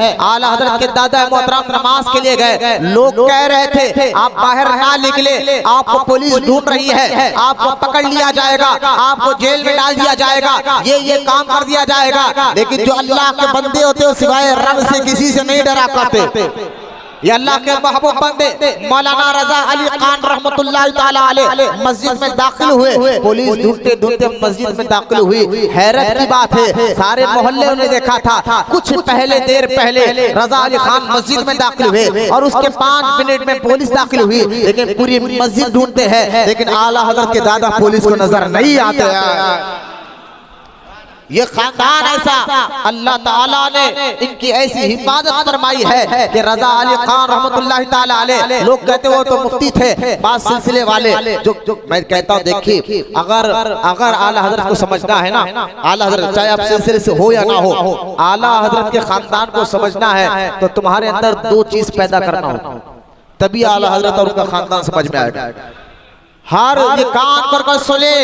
हज़रत के दादा मोहतरम नमाज के लिए गए, लोग कह रहे थे आप बाहर ना निकले, आपको पुलिस ढूंढ रही है, आपको पकड़ लिया जाएगा, आपको जेल में डाल दिया जाएगा, ये काम कर दिया जाएगा। लेकिन जो अल्लाह के बंदे होते हो सिवाय रब से किसी से नहीं डरा करते। ये अल्लाह के महबूब बंदे मौलाना रजा अली खान रहमतुल्लाह ताला अलैह मस्जिद में दाखिल हुए। पुलिस ढूंढते ढूंढते मस्जिद में दाखिल हुई। हैरत की बात है, सारे मोहल्ले ने देखा था। कुछ देर पहले रजा अली खान मस्जिद में दाखिल हुए और उसके 5 मिनट में पुलिस दाखिल हुई। लेकिन पूरी मस्जिद ढूंढते हैं, लेकिन आला हजरत के दादा पुलिस को नजर नहीं आते हैं। ये खानदान ऐसा, अल्लाह ताला ने इनकी ऐसी हिफाजत फरमाई है कि रजा अली खान रहमतुल्लाह ताला अलैह, लोग कहते वो तो मुफ्ती थे, बात सिलसिले वाले। जो मैं कहता हूँ, देखिए अगर आला हजरत को समझना है ना, आला हजरत चाहे आप सिलसिले से हो या ना हो, आला हजरत के खानदान को समझना है तो तुम्हारे अंदर 2 चीज पैदा करना हो, तभी आला हजरत और उनका खानदान समझ में आएगा। हर ये कान पर सुने,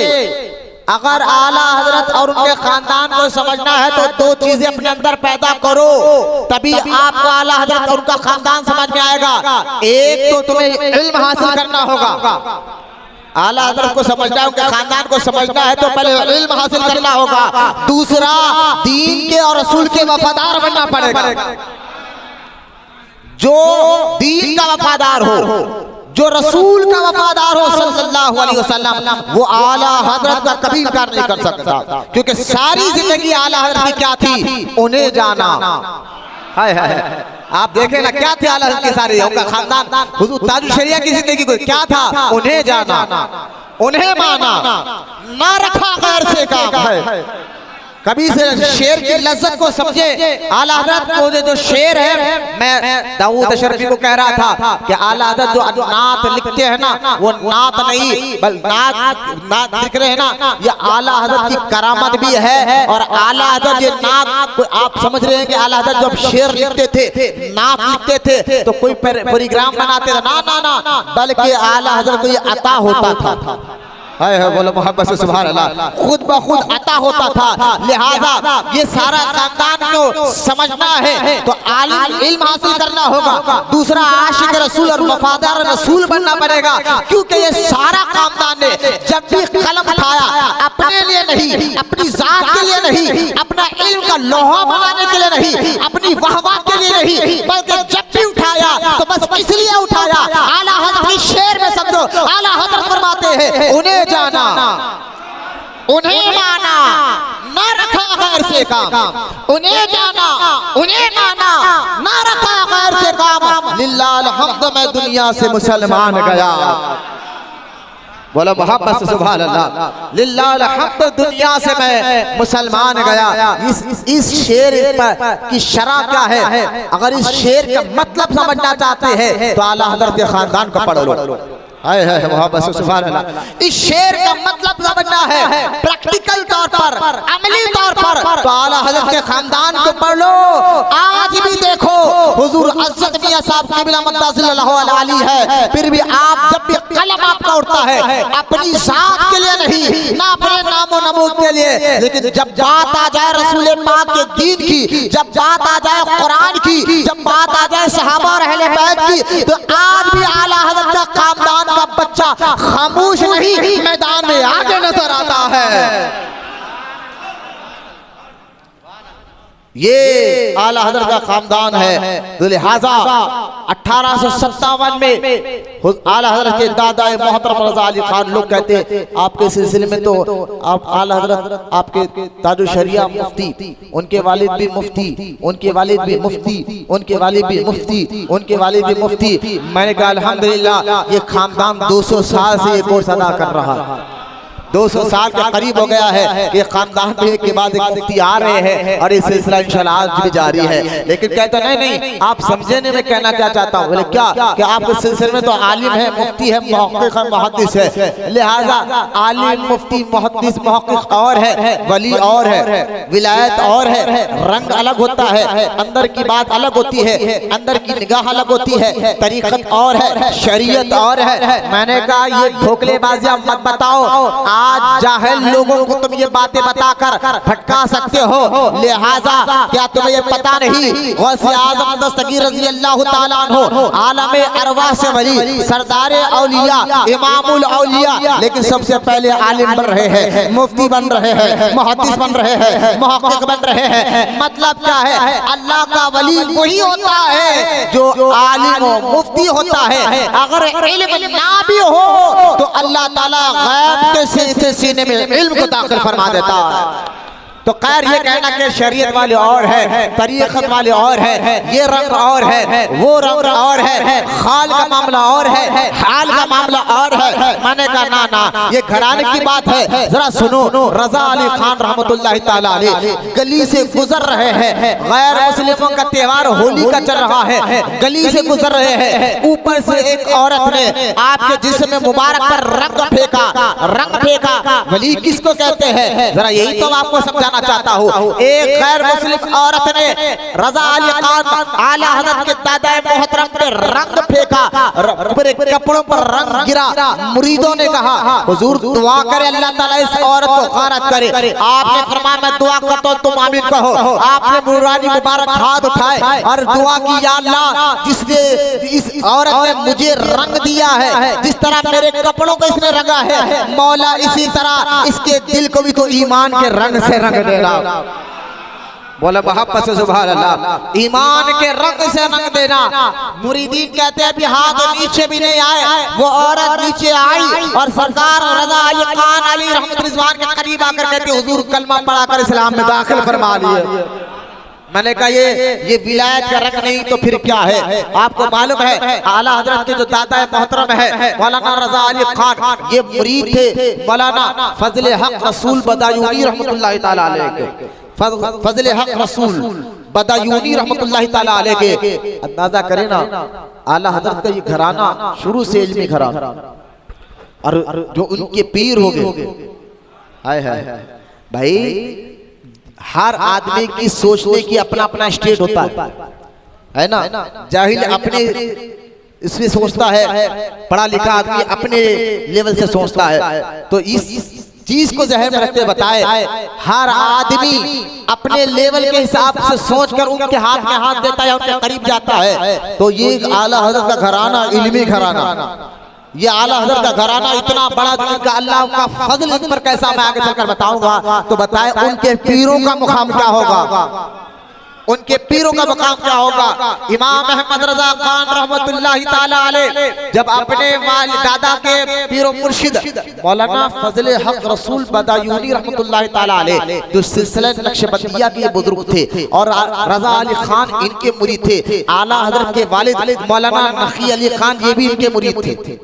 अगर आला हजरत और उनके खानदान को समझना है तो 2 चीजें अपने अंदर पैदा करो, तभी आपको आला हजरत और उनका खानदान समझ में आएगा। एक तो तुम्हें इल्म हासिल करना होगा, आला हजरत को समझना है, उनके खानदान को समझना है तो पहले इल्म हासिल करना होगा। दूसरा, दीन के और रसूल के वफादार बनना पड़ेगा। जो दीन का वफादार हो, जो रसूल का वफादार हो सल्लल्लाहु अलैहि वसल्लम, वो आला हजरत का कभी इनकार नहीं कर सकता, क्योंकि सारी जिंदगी आला हजरत की क्या थी, उन्हें जाना। हाय हाय, आप देखें ना क्या थे आला हजरत के सारे, उनका खानदान, हुजूर ताजुल शरिया की जिंदगी को क्या था, उन्हें जाना, उन्हें माना, ना रखा गैर से काम। कभी से शेर की लज्जत को समझे। आला हजरत को जो शेर है, मैं दाऊद अशरफी को कह रहा था कि आला हजरत जो नात लिखते हैं ना, वो नात नहीं बल्कि नात लिख रहे हैं ना, ये आला हजरत की करामत भी है। और आला हजरत ये नात, आप समझ रहे हैं कि आला हजरत जब शेर लिखते थे, नात लिखते थे तो कोई प्रोग्राम बनाते थे, ना ना ना, बल्कि आला हजरत को ये अता होता था। हाय हाय, बोलो मोहब्बत से सुभान अल्लाह, खुद ब खुद अता होता था। लिहाजा ये सारा खानदान को समझना है तो आलिम इल्म हासिल करना होगा। दूसरा, आशिक रसूल और वफादार रसूल बनना पड़ेगा, क्योंकि ये सारा खानदान ने जब भी कलम उठाया, अपने लिए नहीं, अपनी जात के लिए नहीं, अपना इल्म का लोहा बनाने के लिए नहीं, अपनी वाहवाह के लिए नहीं, बल्कि जब भी उठाया तो बस इसलिए उठाया। आला हजरत की शेर में समझो, आला हजरत फरमाते हैं, उन्हें जाना, उन्हें माना, ना रखा गैर से काम। उन्हें जाना, उन्हें माना, ना रखा गैर से काम। लिल्लाहिल हम्द, मैं दुनिया से मुसलमान गया। बोलो मोहब्बत से सुभान अल्लाह। लिल्लाहिल हम्द, दुनिया से मैं मुसलमान गया। इस शेर की शरह क्या है? अगर इस शेर का मतलब समझना चाहते हैं तो आला हजरत के खानदान को पढ़ लो। हाय हाय, मोहब्बत से सुभान अल्लाह। इस शेर का मतलब समझना है प्रैक्टिकल तौर पर, अमली तौर पर, तो आला हजरत के खानदान को पढ़ लो। आज भी देखो, हुजूर हज़रत मियां साहब क़िबला मद्दासिल्लल्लाहु अलैहि है, फिर भी आप जब भी कलम आपका उठता है, अपनी जात के लिए नहीं, ना अपने नामो नमूद के लिए, लेकिन जब बात आ जाए रसूल पाक के दीन की, जब बात आ जाए कुरान की, जब बात आ जाए सहाबा और अहले बैत की, तो आज भी आला हजरत का खानदान का बच्चा खामोश नहीं, मैदान में आगे नजर आता है। ये आला हजरत का खानदान है। तो लिहाजा 1857 में आला हजरत के दादा मोहतरम रजा अली खान, लोग कहते हैं आपके सिलसिले में तो आप आला हजरत, आपके ताजुल शरिया मुफ्ती, उनके वालिद भी मुफ्ती, उनके वालिद भी मुफ्ती, उनके वालिद भी मुफ्ती, उनके वालिद भी मुफ्ती। मैंने कहा अल्हम्दुलिल्लाह, ये खानदान 200 साल से ये कोर्स अदा कर रहा है। 200 साल के करीब हो गया है कि खानदान पे के बाद एक मुफ्ती आ रहे हैं और ये सिलसिला इंशाल्लाह आज भी जारी है। लेकिन कहता नहीं, आप समझने में कहना क्या चाहता हूँ, बोले क्या कि आपके सिलसिले में तो आलिम है, मुफ्ती है, मुहक्किक है, मुहद्दिस है। लिहाजा आलिम, मुफ्ती, मुहद्दिस, मुहक्किक और है, वली और है, विलायत और है, रंग अलग होता है, अंदर की बात अलग होती है, अंदर की निगाह अलग होती है, तरीक़त और है, शरीयत और है। मैंने कहा ये धोखलेबाजी मत बताओ। आज जाहिल लोगों को तुम ये बातें बताकर भटका सकते हो, लिहाजा क्या तुम्हें ये पता नहीं गौसे आज़म दस्तगीर रज़ी अल्लाह ताला अन्हु आलमे अरवाह से वली, सरदारे औलिया, इमामुल औलिया, लेकिन सबसे पहले आलिम बन रहे हैं, मुफ्ती बन रहे हैं, मुहद्दिस बन रहे हैं, मुहक्किक बन रहे हैं। मतलब क्या है, अल्लाह का वली वही होता है जो आलिम हो, मुफ्ती होता है। अगर इल्म ना भी हो तो अल्लाह ताला गैब के सीने में इल्म को दाखिल फरमा देता है। तो खैर ये कहना कि शरीयत वाले और है, तरीक़त वाले और है, ये रंग और है, वो रंग और है, खाल का मामला और है, हाल का मामला और है, मैंने कहा ना ना, ये घराने की बात है। जरा सुनो, रज़ा अली खान रहमतुल्लाहि ताला अलैह गली से गुजर रहे हैं, गैर मुस्लिमों का त्योहार होली का चल रहा है, गली से गुजर रहे हैं, ऊपर से एक औरत ने आपके जिस्म में मुबारक पर रंग फेंका। वली किसको कहते हैं, जरा यही तो आपको समझाना चाहता हूँ। एक गैर मुस्लिम औरत ने रज़ा अली खान आला हज़रत के दादा मोहतरम पे रंग फेंका, पूरे कपड़ों पर रंग गिरा। मुरीदों ने कहा हुजूर दुआ करे अल्लाह ताला इस औरत को गारत करे। आपने फरमाया मैं दुआ करता हूँ, तुम आमीन कहो। आपने मुरानी मुबारक हाथ उठाए और दुआ की, या अल्लाह जिसने इस औरत ने मुझे रंग दिया है, जिस तरह मेरे कपड़ों को इसने रंगा है, मौला इसी तरह इसके दिल को भी तो ईमान के रंग से रंग देना। बोले मोहब्बत से सुभान अल्लाह, ईमान के रंग से रंग देना। मुरीदीन कहते हैं अभी हाथ नीचे भी नहीं आए, वो औरत नीचे आई और सरकार रज़ा अली खान अली रहमत रिज़वान के करीब आकर कहती हुजूर कलमा पढ़ाकर इस्लाम में दाखिल फरमा लिए। मैंने कहा ये विलायत का रंग नहीं तो फिर क्या है। आपको मालूम है आला हजरत के जो दादा मोहतरम है मौलाना रज़ा अली खान, ये मुरीद थे मौलाना फजले हक रसूल बदायूनी रहमतुल्लाह ताला अलैह के, फजले हक रसूल बदायूनी रहमतुल्लाह ताला अलैह के। अंदाजा करें ना आला हजरत का ये घराना शुरू से इल्मी घराना, और जो उनके पीर हो गए, हाय हाय भाई, हर आदमी की सोचने की अपना अपना स्टेट होता है ना। जाहिल अपने इसमें सोचता है, पढ़ा लिखा आदमी अपने लेवल से सोचता है। तो इस चीज को जहन में रखते बताए हर आदमी अपने लेवल के हिसाब से सोचकर उनके हाथ में हाथ देता है, उनके करीब जाता है। तो ये आला हज़रत का घराना इल्मी घराना, ये आला हज़रत का घराना इतना बड़ा, जिनका अल्लाह का फजल इन पर कैसा मैं आगे चलकर बताऊंगा। तो बताए उनके पीरों का मुकाम क्या होगा, उनके पीरों का मुकाम क्या होगा। इमाम अहमद रज़ा खान रहमतुल्लाहि ताला अलैह जब अपने दादा के पीरो मुर्शिद मौलाना फजले हक रसूल बदायूनी रहमतुल्लाहि ताला अलैह जो सिलसिला नक्शबंदिया के बुजुर्ग थे और रज़ा अली खान इनके मुरीद थे, आला हज़रत के वालिद मौलाना नखी अली खान ये भी इनके मुरीद थे।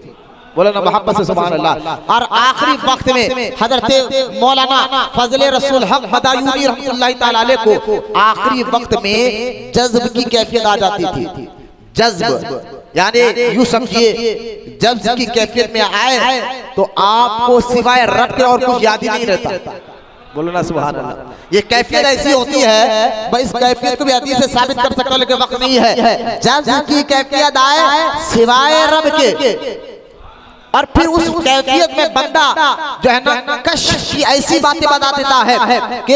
बोला ना मोहब्बत से सुभान अल्लाह। और आखिरी वक्त में हजरत मौलाना फजले रसूल हक बदायूनी रहमतुल्लाहि ताला अलैह को आखिरी वक्त में जज्ब की कैफियत आ जाती थी। जज्ब यानी यूं समझिए जज्ब की कैफियत में आए तो आपको सिवाय रब के और कुछ याद ही नहीं रहता। बोलो ना सुभान अल्लाह। ये कैफियत ऐसी होती है, भाई इस कैफियत को भी हदीस से साबित कर सकते हो लेकिन वक्त नहीं है। जज्ब की कैफियत आए सिवाय रब के, और फिर उस कैफियत में बंदा जो है ना कश्फ की ऐसी बातें बता देता है कि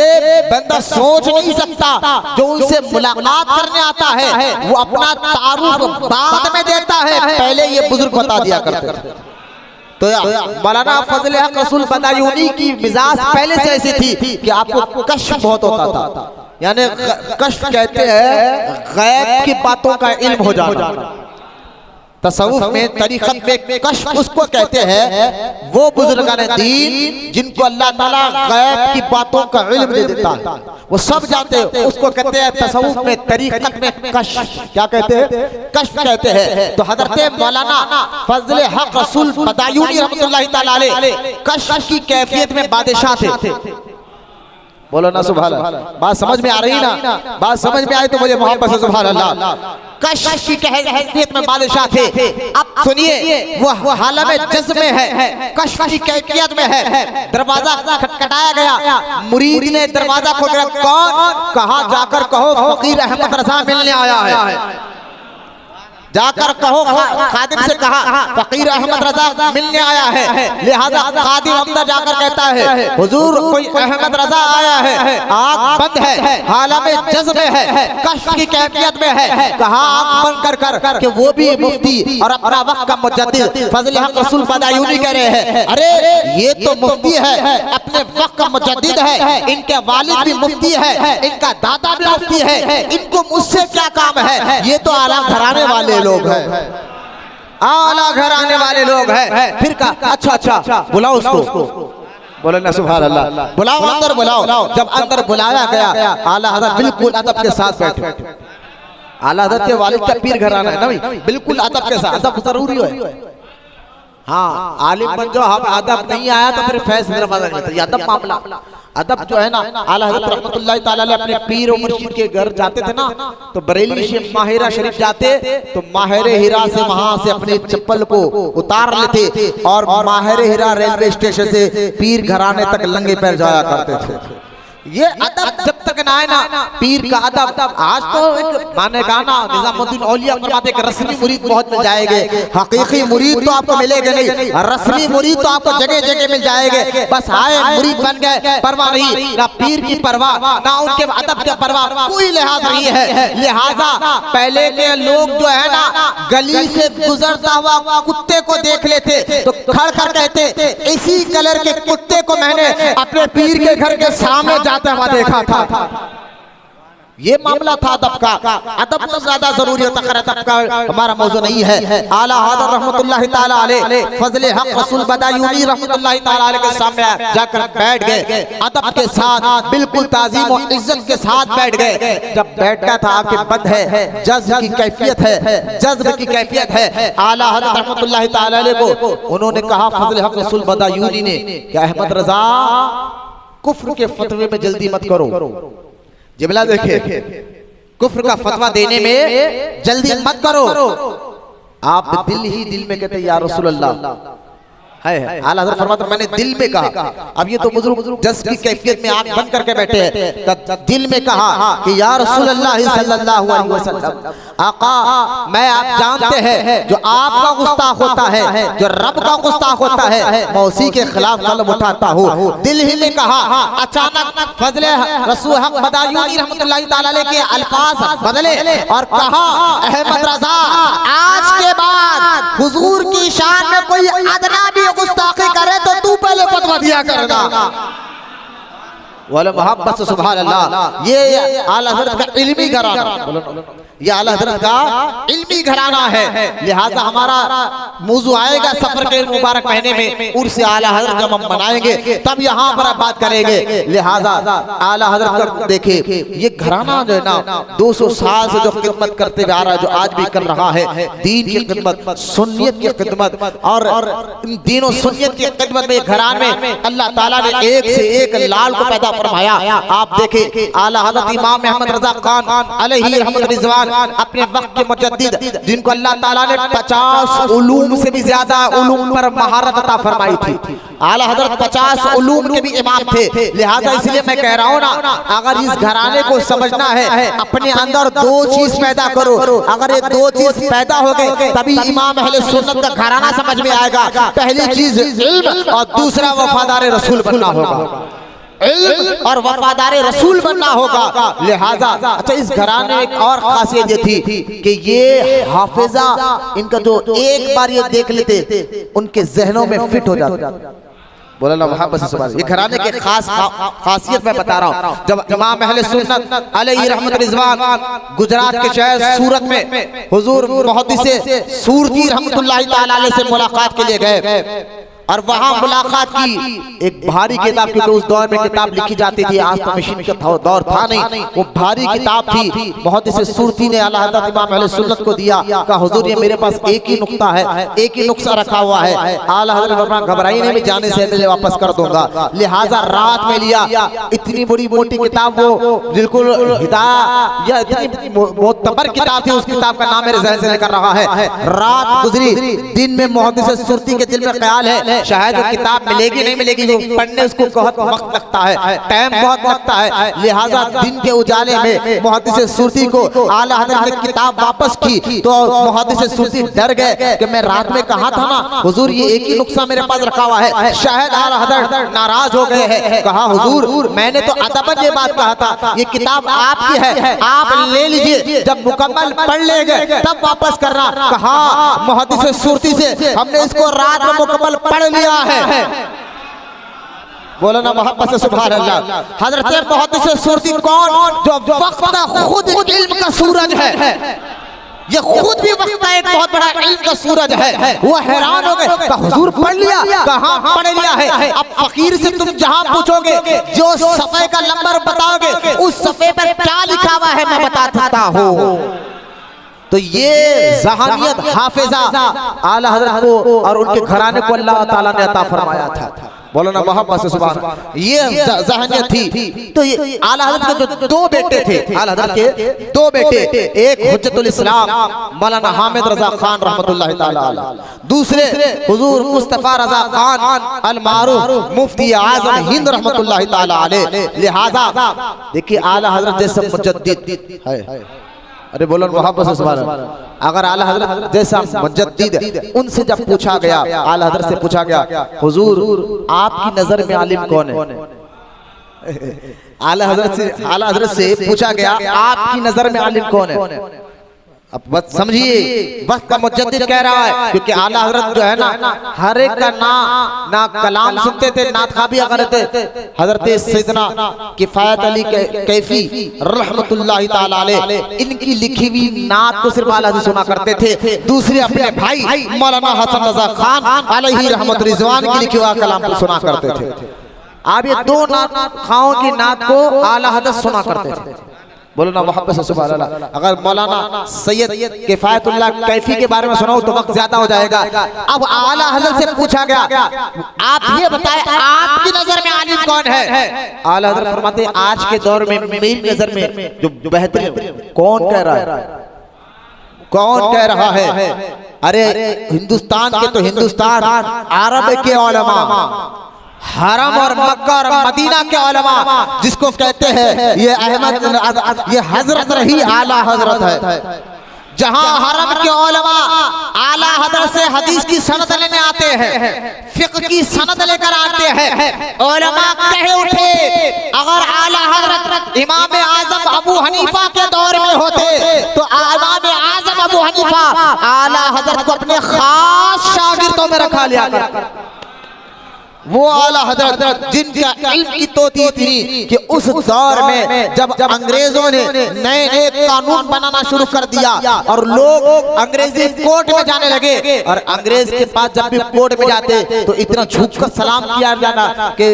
बंदा सोच नहीं सकता। जो उनसे मुलाकात करने आता है वो अपना तारुफ बाद में देता है, पहले ये बुजुर्ग बता दिया करते थे। तो मौलाना फजले हक रसूल बदायूनी की मिजाज पहले से ऐसी थी कि आपको कश्फ बहुत होता था। यानी कश्फ कहते हैं गैब की बातों का इल्म हो जाना। तसव्वुफ में तरीक़त में कश्फ उसको कहते हैं वो बुजुर्गान दीन जिनको अल्लाह ताला गैब की बातों का इल्म दे देता है, वो सब जानते हैं, उसको कहते हैं तसव्वुफ में तरीक़त में कश्फ। क्या कहते हैं? कश्फ कहते हैं। तो हज़रत मौलाना फजले हक रसूल बदायूनी रहमतुल्लाहि ताला अलैह कश्फ की कैफियत में बादशाह थे। बोलो ना सुभान अल्लाह। बात समझ में आ रही ना? बात समझ में आई तो मुझे मोहब्बत से सुभान अल्लाह। कश्फ की कैफियत में बादशाह थे। अब सुनिए वो हालत में जज्ब में है, कश्फ की कैफियत में है। दरवाजा खटखटाया गया, मुरीद ने दरवाजा खोल कर कौन? कहा जाकर कहो फकीर अहमद रज़ा मिलने आया है। जाकर कहो, खादिम से कहा फकीर अहमद रजा मिलने आया है। लिहाजा खादिम अंदर जाकर कहता है हुजूर कोई अहमद रजा आया है, आँख बंद है, हालत में जज्ब है, कष्ट की कैफियत में है। कहा आँख बंद कर कि वो भी मुफ्ती और अपना वक्त का मुजद्दिद फजल हक रसूल बदायूनी कह रहे हैं। अरे ये तो मुफ्ती है, अपने वक्त का मुजद्दिद है, इनके वालिद भी मुफ्ती है, इनका दादा भी मुफ्ती है, इनको मुझसे क्या काम है? ये तो आला घराने वाले लोग हैं, आला घराने वाले लोग हैं। फिर कहा अच्छा बुलाओ उसको, बोले ना सुभान अल्लाह, बुलाओ अंदर बुलाओ। जब अंदर बुलाया गया आला हज़रत बिल्कुल अदब के साथ बैठे। आला हज़रत के वालिद का पीर घराना है ना भाई, बिल्कुल अदब के साथ, अदब जरूरी है। हाँ आलिम बन जाओ, हम अदब नहीं आया तो फिर फैज दरवाजा नहीं, अदब मामला। अदब जो है ना, आला हज़रत रहमतुल्लाहि ताला अलैह अपने पीर और मुर्शिद के घर जाते थे ना, तो बरेली से माहिरा शरीफ जाते तो माहिर हिरा से वहां से अपने चप्पल को उतार लेते और माहिर हिरा रेलवे स्टेशन से पीर घराने तक नंगे पैर जाया करते थे। ये अदब जब तक ना आए ना, पीर का अदब। आज तो एक माने गाना निजामुद्दीन औलिया फरमाते कि रस्मी मुरीद बहुत मिल जाएंगे, हकीकी मुरीद तो आपको मिलेंगे नहीं, रस्मी मुरीद तो आपको जगह जगह मिल जाएंगे। बस आए मुरीद बन गए, परवाह नहीं, ना पीर की परवाह ना उनके अदब की परवाह, कोई लिहाज नहीं है। लिहाजा पहले के लोग जो है ना, गली से गुजरता हुआ कुत्ते को देख लेते तो खड़ कर कहते इसी कलर के कुत्ते को मैंने अपने पीर के घर के सामने जाता हुआ देखा था। ये मामला था अदब का। अदब तो ज्यादा जरूरी होता है, अदब का हमारा मौजू नहीं है। आला हज़रत रहमतुल्लाहि ताला अलैह फजले हक रसूल बदायूनी रहमतुल्लाहि ताला अलैह के सामने जाकर बैठ गए, अदब के साथ, बिल्कुल ताज़ीम और इज्जत के साथ बैठ गए। जब बैठा था आपके बद है, जज्ब की कैफियत है, जज्ब की कैफियत है। आला हज़रत रहमतुल्लाहि ताला अलैह को उन्होंने कहा फजले हक रसूल बदायूनी ने कि अहमद रजा कुफ्र के फतवे में जल्दी मत करो। जिबला देखे, कुफ्र का फतवा देने में जल्दी मत करो। आप दिल ही दिल में कहते या रसूल अल्लाह है। आला हज़रत फरमाते मैंने दिल में कहा। अब ये तो बुजुर्ग जस की कैफियत में आंख बंद करके बैठे हैं, दिल में कहा कि या रसूल अल्लाह सल्लल्लाहु अलैहि वसल्लम, आका मैं आप जानते हैं जो आपका गुस्ताख होता है, जो रब का गुस्ताख होता है, मैं उसी के खिलाफ कलम उठाता हूँ। दिल ही में कहा। अचानक फजले रसूल हक बदायूनी रहमतुल्लाहि ताला अलैह के अल्फाज बदले और कहा अहमद रजा आज के बाद हुजूर की शान में कोई अदना भी गुस्ताखी करे तो तू पहले फतवा दिया करना। वाले मोहब्बत से सुभान अल्लाह। ये आला हज़रत का इल्मी घराना, ये आला हज़रत का इल्मी घराना है। लिहाजा हमारा मौजू आएगा सफर के मुबारक महीने में, उर्स आला हज़रत जब हम मनाएंगे तब यहाँ पर बात करेंगे। लिहाजा आला हज़रत का देखे ये घराना जो है ना 200 साल से जो खिदमत करते हुए आ रहा है, जो आज भी कर रहा है, दीन की खिदमत, सुन्नियत की खिदमत और इन दीनों सुन्नियत की खिदमत में घराने में अल्लाह ताला ने एक से एक लाल को पैदा फरमाया। आप देखें आला हज़रत इमाम अहमद रजा खान अलैहि रहमत रिज़वान अपने वक्त के मुजद्दिद, जिनको अल्लाह ताला ने 50 उलूम से भी ज्यादा उलूम पर महारत अता फरमाई थी। आला हज़रत 50 उलूम के भी इमाम थे। लिहाजा इसलिए मैं कह रहा हूँ ना, अगर इस घराने को समझना है अपने अंदर 2 चीज पैदा करो। अगर ये 2 चीज पैदा हो गए तभी इमाम अहले सुन्नत का घराना समझ में आएगा। पहली चीज इल्म और दूसरा वफादार रसूल बनना होगा, इल्म और वफादार रसूल बनना होगा। लिहाजा अच्छा इस घराने में एक और खासियत ये थी कि ये हाफिजा इनका जो एक बार ये देख लेते उनके जहनों में फिट हो जाता। बोला ना मोहब्बत से सुभान। ये घराने के खासियत मैं बता रहा हूँ। जब इमाम अहले सुन्नत अलैहि रहमत रिज़वान गुजरात के शहर सूरत में हुजूर मुहद्दिस सूरती रहमतुल्लाहि ताला अलैह से मुलाकात के लिए गए और वहां मुलाकात की, एक भारी किताब, क्योंकि उस दौर में किताब लिखी जाती थी, आज तो मशीन का दौर था नहीं, वो भारी किताब थी। मुहद्दिस सूरती ने आला हज़रत इमाम अहले सुन्नत को दिया, कहा हुजूर ये मेरे पास एक ही नुक्ता है, एक ही नुक्सा रखा हुआ है। आला हज़रत घबराई नहीं, जाने से पहले वापस कर दूंगा। लिहाजा रात में लिया, इतनी बड़ी मोटी किताब, वो बिल्कुल हिदायत या इतनी मोतबर किताब थी, उस किताब का नाम मेरे ज़हन से निकल रहा है। रात गुजरी, दिन में मुहद्दिस सूरती के दिल में ख्याल है शायद वो किताब मिलेगी नहीं मिलेगी, वो पढ़ने उसको बहुत वक्त लगता है, टाइम बहुत लगता है। लिहाजा दिन के उजाले में मुहद्दिस सुरती को आला हज़रत ने किताब वापस की तो मुहद्दिस सुरती डर गए कि मैं रात में कहा था ना हुजूर ये एक ही नुक्सा मेरे पास रखा हुआ है, शायद आला हज़रत नाराज हो गए हैं। कहा हुजूर मैंने तो अदबन ये बात कहा था, ये किताब आपकी है, आप ले लीजिए, जब मुकम्मल पढ़ लेंगे तब वापस करना। कहा मुहद्दिस सुरती से हमने इसको रात में मुकम्मल पढ़ लिया है। बोलो ना मोहब्बत से सुभान अल्लाह। हजरत मुहद्दिस सुरती कौन, जो वक्त का खुद इल्म का सूरज है, ये खुद भी वक्त का एक बहुत बड़ा इल्म का सूरज है। वो हैरान हो गए, कहा हुजूर पढ़ लिया? कहा पढ़ लिया है। अब फकीर से तुम जहां पूछोगे, जो सफ़े का नंबर बताओगे उस सफ़े पर क्या लिखा हुआ है मैं बता सकता हूँ। तो ये ज़हानियत हाफिजा आला हज़रत को और उनके घराने को अल्लाह ताला ने अता फरमाया था। बोलो ना मोहब्बत से सुभान। ये ज़हानियत थी। तो ये आला हज़रत के जो दो बेटे थे, आला हज़रत के दो बेटे, एक हुज्जतुल इस्लाम मौलाना हामिद रज़ा खान रहमतुल्लाहि ताला अलैह, दूसरे हुजूर मुस्तफ़ा रज़ा खान अल मारूफ मुफ्ती आज़म हिंद रहमतुल्लाहि ताला अलैह। लिहाजा देखिए आला हज़रत जैसे मुजद्दिद है, अरे बोलो मोहब्बत से सुभान अल्लाह। अगर आला हज़रत जैसा मुजद्दिद, उनसे जब पूछा गया, आला हज़रत से पूछा गया हुजूर आपकी नजर में आलिम कौन है? आला हज़रत से पूछा गया आपकी नजर में आलिम कौन है? अब बस समझिए बस का मुजद्दिद कह रहा है, क्योंकि आला हज़रत जो है ना हर एक का ना कलाम सुनते थे, ना खाबिया करते थे। हज़रत सैयदना किफ़ायत अली कैफी रहमतुल्लाहि ताला अलैह, इनकी लिखी हुई नात को सिर्फ आला हज़रत सुना करते थे। दूसरे अपने भाई मौलाना हसन रज़ा खान अलैहि रहमत रिज़वान की लिखी हुआ कलाम को सुना करते थे। अब ये दो नात खाओं की नात को आला हज़रत सुना करते थे। बोलो ना मोहब्बत से सुभान अल्लाह। अगर मौलाना सैयद किफ़ायतुल्लाह कैफी के बारे में सुनाऊं तो वक्त ज्यादा हो जाएगा। अब आला हज़रत से पूछा गया आप ये बताएं आपकी नजर में आलिम कौन है? आला हज़रत फरमाते आज के दौर में मेरी नजर में जो बेहतरीन, कौन कह रहा है? कौन कह रहा है? अरे हिंदुस्तान के तो हिंदुस्तान, अरब के उलमा, हरम और मक्का और मदीना के उलमा जिसको कहते हैं ये अहमद, ये हजरत रही आला हजरत है। जहां हरम के उलमा आला हजरत से हदीस की सनद लेने आते हैं, फिक्र की सनद लेकर आते हैं। उलमा कह उठे अगर आला हजरत इमाम आजम अबू हनीफा के दौर में होते तो इमाम आजम अबू हनीफा आला हजरत को अपने खास शागिर्दों में रखा लिया करते। वो आला हज़रत जिनका इल्म की तोती थी कि उस दौर में जब अंग्रेजों ने नए नए कानून बनाना शुरू कर दिया और लोग अंग्रेजी कोर्ट में जाने लगे, और अंग्रेज के पास जब भी कोर्ट में जाते तो इतना झुककर सलाम किया जाना कि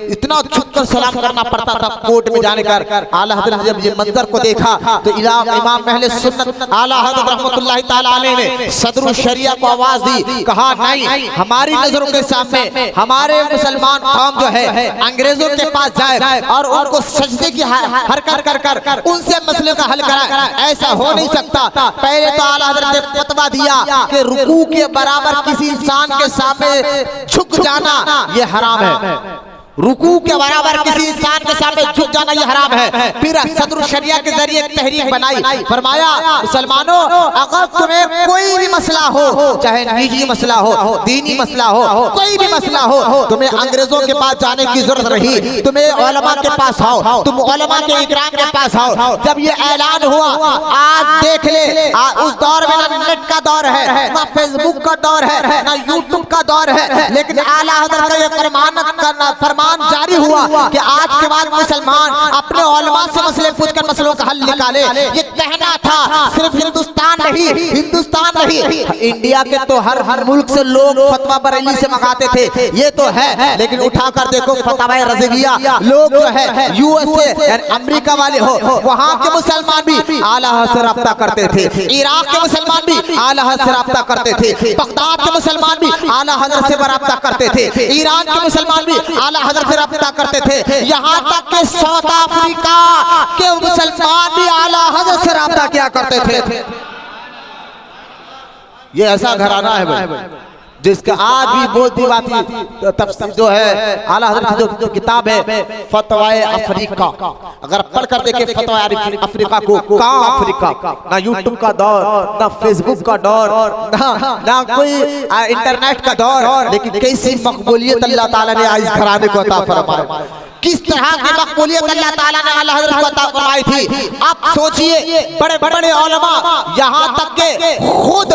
इतना झुककर सलाम करना पड़ता था कोर्ट में जाने कर। आला हज़रत ने जब ये मंजर को देखा तो इमाम अहले सुन्नत आला हज़रत रहमतुल्लाहि ताला अलैह ने सदरुल शरिया को आवाज दी, कहा नहीं हमारी नजरों के सामने हमारे मुसलमान कौम जो है अंग्रेजों के पास जाए और उनको सजदे की हरकत कर उनसे मसले का हल कराए, ऐसा हो नहीं सकता। पहले तो आला हज़रत ने फतवा दिया कि रुकू के बराबर किसी इंसान के सामने झुक जाना ये हराम है, रुकू के बराबर किसी इंसान के सामने झुक जाना ये हराम है। फिर सदरुल शरिया के जरिए एक तहरीक बनाई, फरमाया मुसलमानों अगर तुम्हें कोई भी मसला हो, चाहे निजी मसला हो, दीनी मसला हो, कोई भी मसला हो, तुम्हें अंग्रेजों के पास जाने की जरूरत रही, तुम्हें उलमा के पास आओ, तुम उलमा के इकराम के पास आओ। जब ये ऐलान हुआ, आज देख ले उस दौर में ना नेट का दौर है, ना फेसबुक का दौर है, ना यूट्यूब का दौर है, लेकिन आला हज़रत का ये फरमान जारी हुआ कि आज के बाद मुसलमान अपने उलमा से मसले पूछकर मसलों का हल निकाले। ये कहना था सिर्फ हिंदुस्तान नहीं, इंडिया के तो हर मुल्क से लोग फतवा बरेली से मंगाते थे, ये तो है, लेकिन उठाकर देखो फतवा रज़विया लोग जो है यूएसए अमेरिका वाले हो, वहां के मुसलमान भी आला हज़रत से रब्ता करते थे, इराक के मुसलमान भी आला हज़रत से रब्ता करते थे, बगदाद के मुसलमान भी आला हज़रत से रब्ता करते थे, ईरान के मुसलमान भी आला हज़रत से रब्ता करते थे, यहाँ तक कि साउथ अफ्रीका के मुसलमान भी आला हज़रत से रब्ता किया करते थे। ये ऐसा घराना है भाई, जिसका आज भी बोलती बाती तफसीर जो है आला हज़रत की जो किताब है फतवाए अफ्रीका, अगर पढ़ कर देखे फतवाए अफ्रीका को, कहाँ अफ्रीका, ना यूट्यूब का दौर, ना फेसबुक का दौर, ना कोई इंटरनेट का दौर, लेकिन कैसी मकबूलियत अल्लाह ताला ने इस घराने को अता फरमाया, किस तरह की मकबूलियत अल्लाह ताला ने आला हज़रत को अता फरमाई थी। आप सोचिए बड़े बड़े उलमा, यहाँ तक के खुद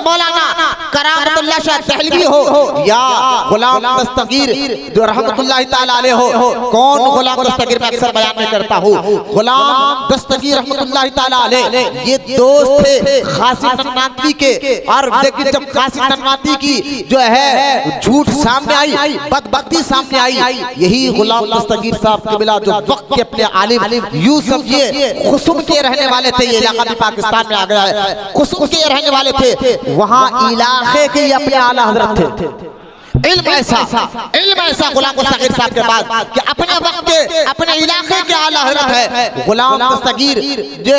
मौलाना करामतुल्लाह शाह दहलवी हो या गुलाम दस्तगीर जो रहमतुल्लाह ताला अलैह हो, कौन गुलाम दस्तगीर में अक्सर बयान में करता हूँ, गुलाम दस्तगीर रहमतुल्लाह ताला अलैह ये दोस्त थे कासिम ननवाती के। और देखिए जब कासिम ननवाती की जो है झूठ सामने आई, बदबख्ती सामने आई, यही गुलाम दस्तगीर साहब के बिला जो वक्त के अपने आलिम यूसुफ ये खुसुम के रहने वाले थे, ये इलाका भी पाकिस्तान में आ गया है, खुसुम के रहने वाले थे, वहाँ इलाके के अपने आला हज़रत थे। इल्म ऐसा गुलाम दस्तगीर साहब के बाद कि अपने वक्त के अपने इलाके के आला हज़रत है। गुलाम दस्तगीर जो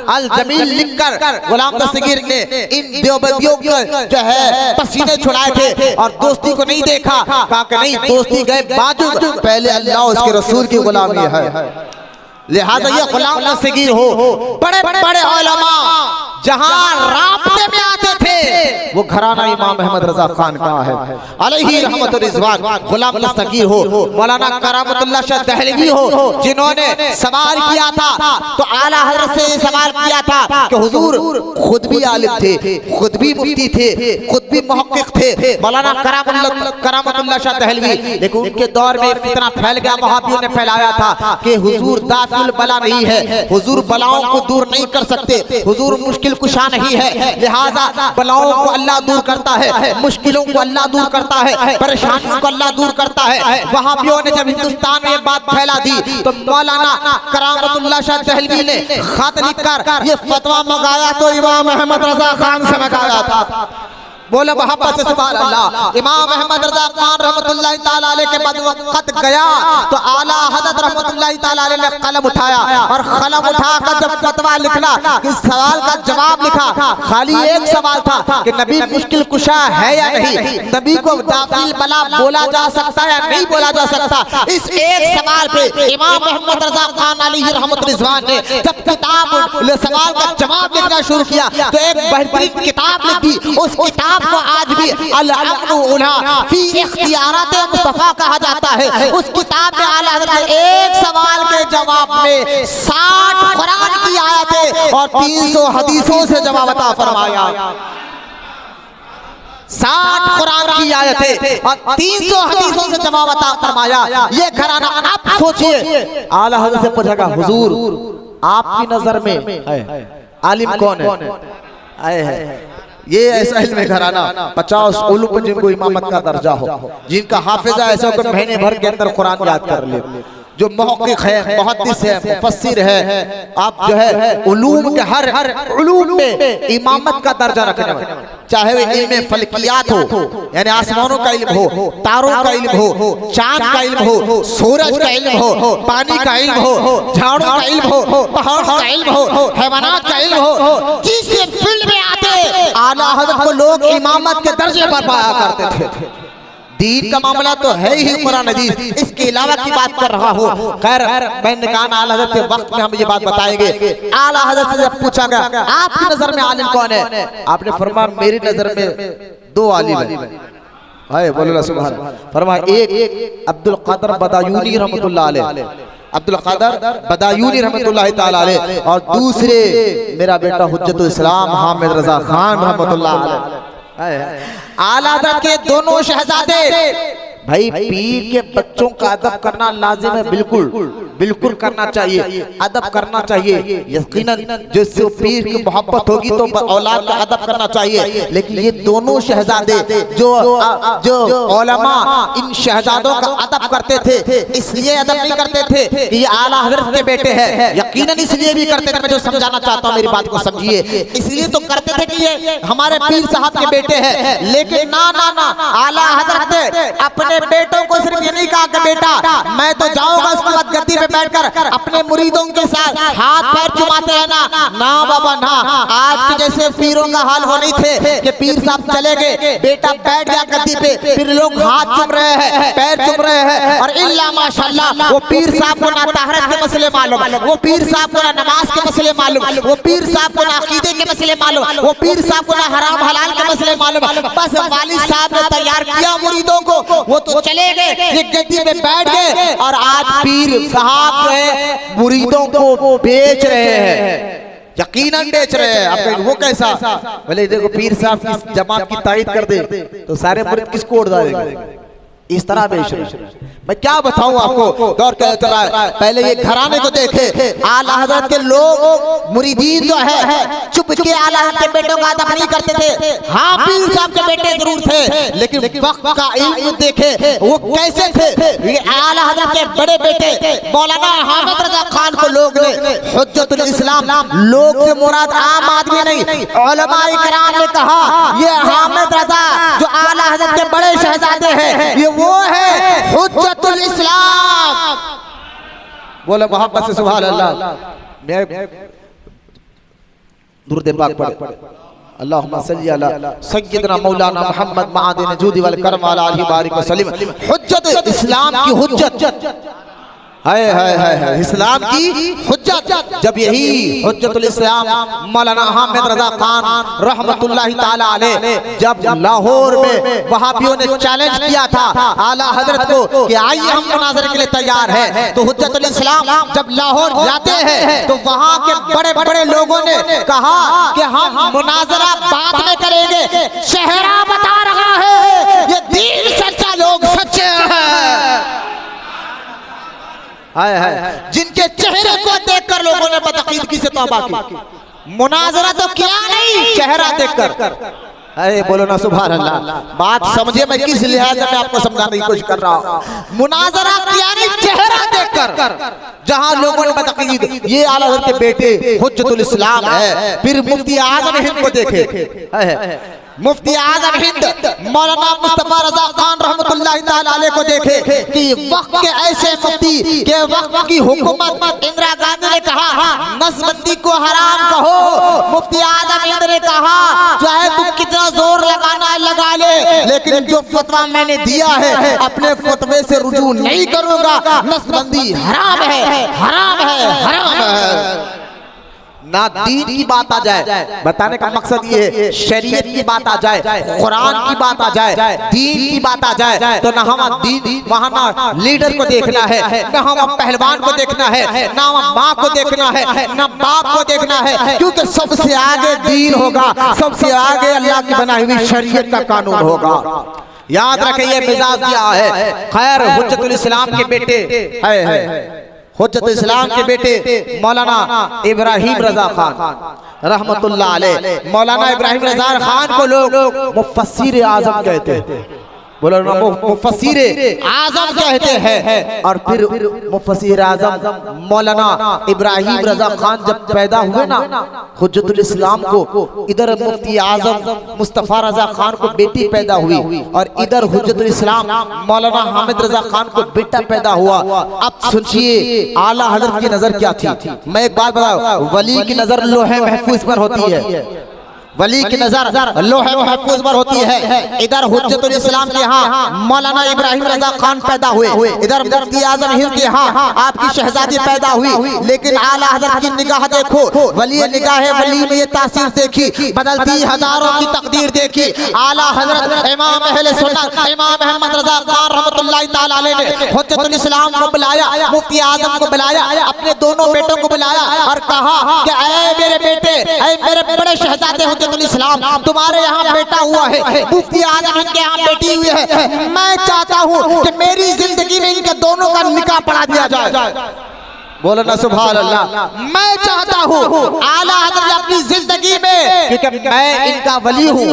अल जमील लिखकर गुलाम दस्तगीर ने इन देवबंदियों को जो है पसीने छुड़ाए थे और दोस्ती को नहीं देखा, कहा कि नहीं दोस्ती गए बाजू, पहले अल्लाह उसके रसूल की गुलामी है, लिहाजा ये गुलाम दस्तगीर हो। बड़े बड़े उलमा जहां राब्ते में आते थे, वो घराना इमाम अहमद रजा खान का है अलैहि रहमतुर रिज़वान, गुलाम दस्तगीर हो, मौलाना करामतुल्लाह शाह दहलवी हो, जिन्होंने सवाल किया था तो आला हज़रत से सवाल किया था कि हुजूर खुद भी आलिम थे, खुद भी मुफ्ती थे, खुद भी मुहक्किक थे मौलाना करामतुल्लाह शाह दहलवी, लेकिन उनके दौर में फितना फैल गया, वहाबियों ने फैलाया था कि हुजूर दाफिल बला नहीं है, हुजूर बलाओं को दूर नहीं कर सकते, हुजूर मुश्किल कुशा नहीं है, लिहाजा बलाओं को अल्लाह दूर करता है, मुश्किलों को अल्लाह दूर करता है, परेशानियों को अल्लाह दूर करता है। वहाबियों ने जब हिंदुस्तान में ये बात फैला दी तो मौलाना करामतुल्लाह शाह दहलवी ने खत लिखकर ये फतवा मंगाया, तो इमाम अहमद रजा खान से मंगाया था। बोले मोहब्बत से सुभान अल्लाह। इमाम अहमद रजा खान रहमतुल्लाह ताला अलैह के बाद वक्त गया तो आला हज़रत रहमतुल्लाह ताला अलैह ने कलम उठाया और कलम उठाकर जब फतवा लिखना, इस सवाल का जवाब लिखा, खाली एक सवाल था कि नबी मुश्किल कुशा है या नहीं, नबी को दाफिल बला बोला जा सकता है या नहीं बोला जा सकता। इस एक सवाल पे इमाम अहमद रजा खान अलैहि रहमतुर रिज़वान ने जब किताब सवाल का जवाब लिखना शुरू किया तो एक बेहतरीन किताब लिखी। उस किताब को आज भी अल-अक़्ल उला फी इख्तियारात मुस्तफ़ा कहा जाता है। उस किताब में आला हज़रत एक सवाल के जवाब में 60 कुरान की आयतें और 300 हदीसों से जवाब अता फरमाया। 60 कुरान की आयतें और 300 हदीसों से जवाब अता फरमाया। ये घराना आप सोचिए, आला हज़रत से पूछेगा हुजूर आपकी नजर में आलिम कौन है? ये ऐसा इल्म घराना 50 उलूम जिनको इमामत का दर्जा हो, जिनका हाफिजा ऐसा को महीने भर के अंदर कुरान याद कर ले, जो मुहक्किक है, मुहद्दिस है, मुफस्सिर है, आप जो है उलूम के हर उलूम में इमामत का दर्जा रखने वाले, चाहे वो इल्म फल्कियात हो यानी आसमानों का इल्म हो, तारों का इल्म हो, चांद का इल्म हो, सूरज का इल्म हो, पानी का इल्म हो, झाड़ों का इल्म हो, पहाड़ का इल्म हो, हैवानात का इल्म हो, जिस फील्ड में आते आला हज़रत को लोग इमामत के दर्जे पर पाया करते थे। दीन का मामला तो है ही कुरान हदीस, इसके अलावा की बात कर रहा हूँ। खैर मैंने कहा आला हज़रत के वक्त में हम ये बात बताएंगे। आला हज़रत से जब पूछा गया आपकी नजर में आलिम कौन है, आपने फरमाया मेरी नजर में 2 आलिम है। बोलो सुभान। फरमाया एक अब्दुल कादर बदायूनी रहमतुल्लाह अलैह, अब्दुल कादर बदायूनी रहमतुल्लाह ताला अलैह, और दूसरे मेरा बेटा हुज्जतुल इस्लाम हामिद रजा खान रहमतुल्लाह अलैह। आला हज़रत के दोनों शहजादे भाई पीर के बच्चों का अदब करना लाजिम है, बिल्कुल करना चाहिए, अदब करना चाहिए। यकीनन जिससे पीर की मोहब्बत होगी तो औलाद का अदब करना चाहिए। लेकिन ये दोनों शहजादे जो उलमा इन शहजादों का अदब करते थे, इसलिए अदब नहीं करते थे कि ये आला हज़रत के बेटे हैं, यकीनन इसलिए भी करते थे, मैं जो समझाना चाहता हूँ मेरी बात को समझिए, इसलिए तो करते थे कि ये हमारे पीर साहब के बेटे हैं। लेकिन ना आला हज़रत अपने अपने बेटों को सिर्फ ये नहीं कहा कि बेटा मैं तो जाऊंगा, उसके बाद गद्दी पे बैठकर अपने मुरीदों के साथ हाथ पैर चुमाते रहना, ना बाबा ना। आज के जैसे पीरों का हाल वो नहीं थे कि पीर साहब चले गए, बेटा बैठ गया गद्दी पे, फिर लोग हाथ चुम रहे हैं, पैर चुम रहे हैं, और इल्ला माशाल्लाह वो पीर साहब को ना तहरत के मसले मालूम, वो पीर साहब को ना नमाज के मसले मालूम, वो पीर साहब को ना अकीदे के मसले मालूम, वो पीर साहब को ना हराम हलाल के मसले मालूम। बस वालिद साहब ने तैयार किया मुरीदों को, वो तो चले गए, ये गद्दी पे बैठ गए, और आज पीर साहब जो है मुरीदों को बेच रहे हैं, यकीनन बेच रहे हैं। अब वो कैसा, बोले देखो पीर साहब की जमात की तारीफ कर दे तो सारे मुरीद किसको उड़ा देंगे, इस तरह बेच रहे हैं। मैं क्या बताऊं आपको, दौर क्या चला है। पहले ये घराने को देखे, आला हज़रत के लोग मुरीदीन जो है चुप के आला हज़रत के बेटों का अदब नहीं करते थे। हाँ पीर साहब के बेटे जरूर थे, लेकिन वक्त का इल्म देखे वो कैसे थे। ये आला हज़रत के बड़े बेटे मौलाना हामिद रजा खान को लोग ने हुज्जतुल इस्लाम, लोग से मुराद आम आदमी नहीं, उलमाए किराम ने कहा ये हामिद रजा जो आला हज़रत के बड़े शहजादे हैं, ये वो है हुज्जतुल इस्लाम। बोले मोहब्बत से सुभान अल्लाह। मैं दुरूद पाक पढ़े, अल्लाहुम्मा सल्ली अला सय्यदना मौलाना मुहम्मद मादिन जूदी वल करम अला आलिहि बारिक वसल्लम। हुज्जत इस्लाम की हुज्जत है इस्लाम की हुज्जत। जब यही हुज्जतुल इस्लाम मौलाना हामिद रजा खान रहमतुल्लाहि ताला अलैह जब लाहौर में वहाबियों ने चैलेंज किया था आला हजरत को कि आइए हम मुनाजरे के लिए तैयार हैं, तो हुज्जतुल इस्लाम जब लाहौर जाते हैं तो वहां के बड़े बड़े लोगों ने कहा कि हम मुनाजरा बाद में करेंगे, चेहरा बता रहा है ये दीन सच्चा, लोग सच्चे हैं। जिनके चेहरे को देखकर लोगों ने बदअकीदगी से तौबा की। मुनाजरा तो किया नहीं, चेहरा देखकर। अरे बोलो ना सुभान अल्लाह। बात समझे, मैं किस लिहाज में आपको समझाने की कोशिश कर रहा हूँ। मुनाजरा किया नहीं, चेहरा देखकर। जहां लोगों ने बदअकीद, ये आला हज़रत के बेटे हुज्जतुल इस्लाम है। फिर मुफ्ती आज़म हिंद को देखे, मुफ्ती आज़म हिंद मौलाना मुस्तफा रजा खान रहमतुल्लाहि ताला अलैह को देखे कि वक्त के ऐसे मुफ्ती के वक्त की हुकूमत, इंदिरा गांधी ने कहा नसबंदी को हराम कहो, मुफ्ती आज़म हिंद ने कहा चाहे तुम कितना जोर लगाना लगा ले, लेकिन जो फतवा मैंने दिया है अपने फतवे से रुजू नहीं करूंगा, नसबंदी हराम है, हराम है, हराम है। ना दीन की बात आ जाए, बताने का मकसद ये है शरीयत की बात आ जाए, कुरान की बात आ जाए, दीन की बात आ जाए, तो ना हम दीन वहाँ ना लीडर को देखना है, ना हम पहलवान को देखना है, ना हम माँ को देखना है, ना बाप को देखना है, क्योंकि सबसे आगे दीन होगा, सबसे आगे अल्लाह की बनाई हुई शरीयत का कानून होगा। याद रखें ये मिजाज दिया है। खैर हुज्जतुल इस्लाम के बेटे है हुज्जतुल इस्लाम के बेटे मौलाना इब्राहिम रजा खान रहमतुल्लाह अलैह। मौलाना इब्राहिम रजा खान को लोग मुफस्सिर आज़म कहते हैं, बोलो ना मुफस्सिर आज़म कहते हैं। और फिर मुफस्सिर आज़म मौलाना इब्राहिम रजा खान जब पैदा हुए ना हुज्जतुल इस्लाम को, इधर मुफ्ती आज़म मुस्तफा रजा खान को बेटी पैदा हुई और इधर हुज्जतुल इस्लाम मौलाना हामिद रजा खान को बेटा पैदा हुआ। अब सुनिए आला हज़रत की नजर क्या थी। मैं एक बात बताऊं, वली की नजर लोहे महफूज पर होती है, वली की नजर लोहे महफूज पर होती है। इधर हुज्जतुल इस्लाम के यहाँ मौलाना इब्राहिम रजा खान पैदा हुए, इधर मुफ्ती आज़म हिंद के यहाँ आपकी शहजादी पैदा हुई, लेकिन आला हज़रत की निगाह देखो, वली निगाह वली में ये तासीर देखी, बदलती हजारों की तकदीर देखी। आला हज़रत इमाम अहले सुन्नत इमाम अहमद रजा खान रहमतुल्लाहि ताला अलैह ने हुज्जतुल इस्लाम को बुलाया, मुफ्ती आज़म को बुलाया, अपने दोनों बेटों को बुलाया और कहा कि ऐ मेरे बेटे, ऐ मेरे बड़े शहजादे हुज्जतुल इस्लाम, तुम्हारे यहाँ बेटा हुआ है, मुफ्ती आज़म के यहाँ बेटी हुई है, मैं चाहता हूँ कि मेरी जिंदगी में इनके दोनों का निकाह पढ़ा दिया जाए। बोलो ना सुभान अल्लाह। मैं चाहता हूँ आला हज़रत अपनी जिंदगी में, क्योंकि मैं इनका वली हूँ,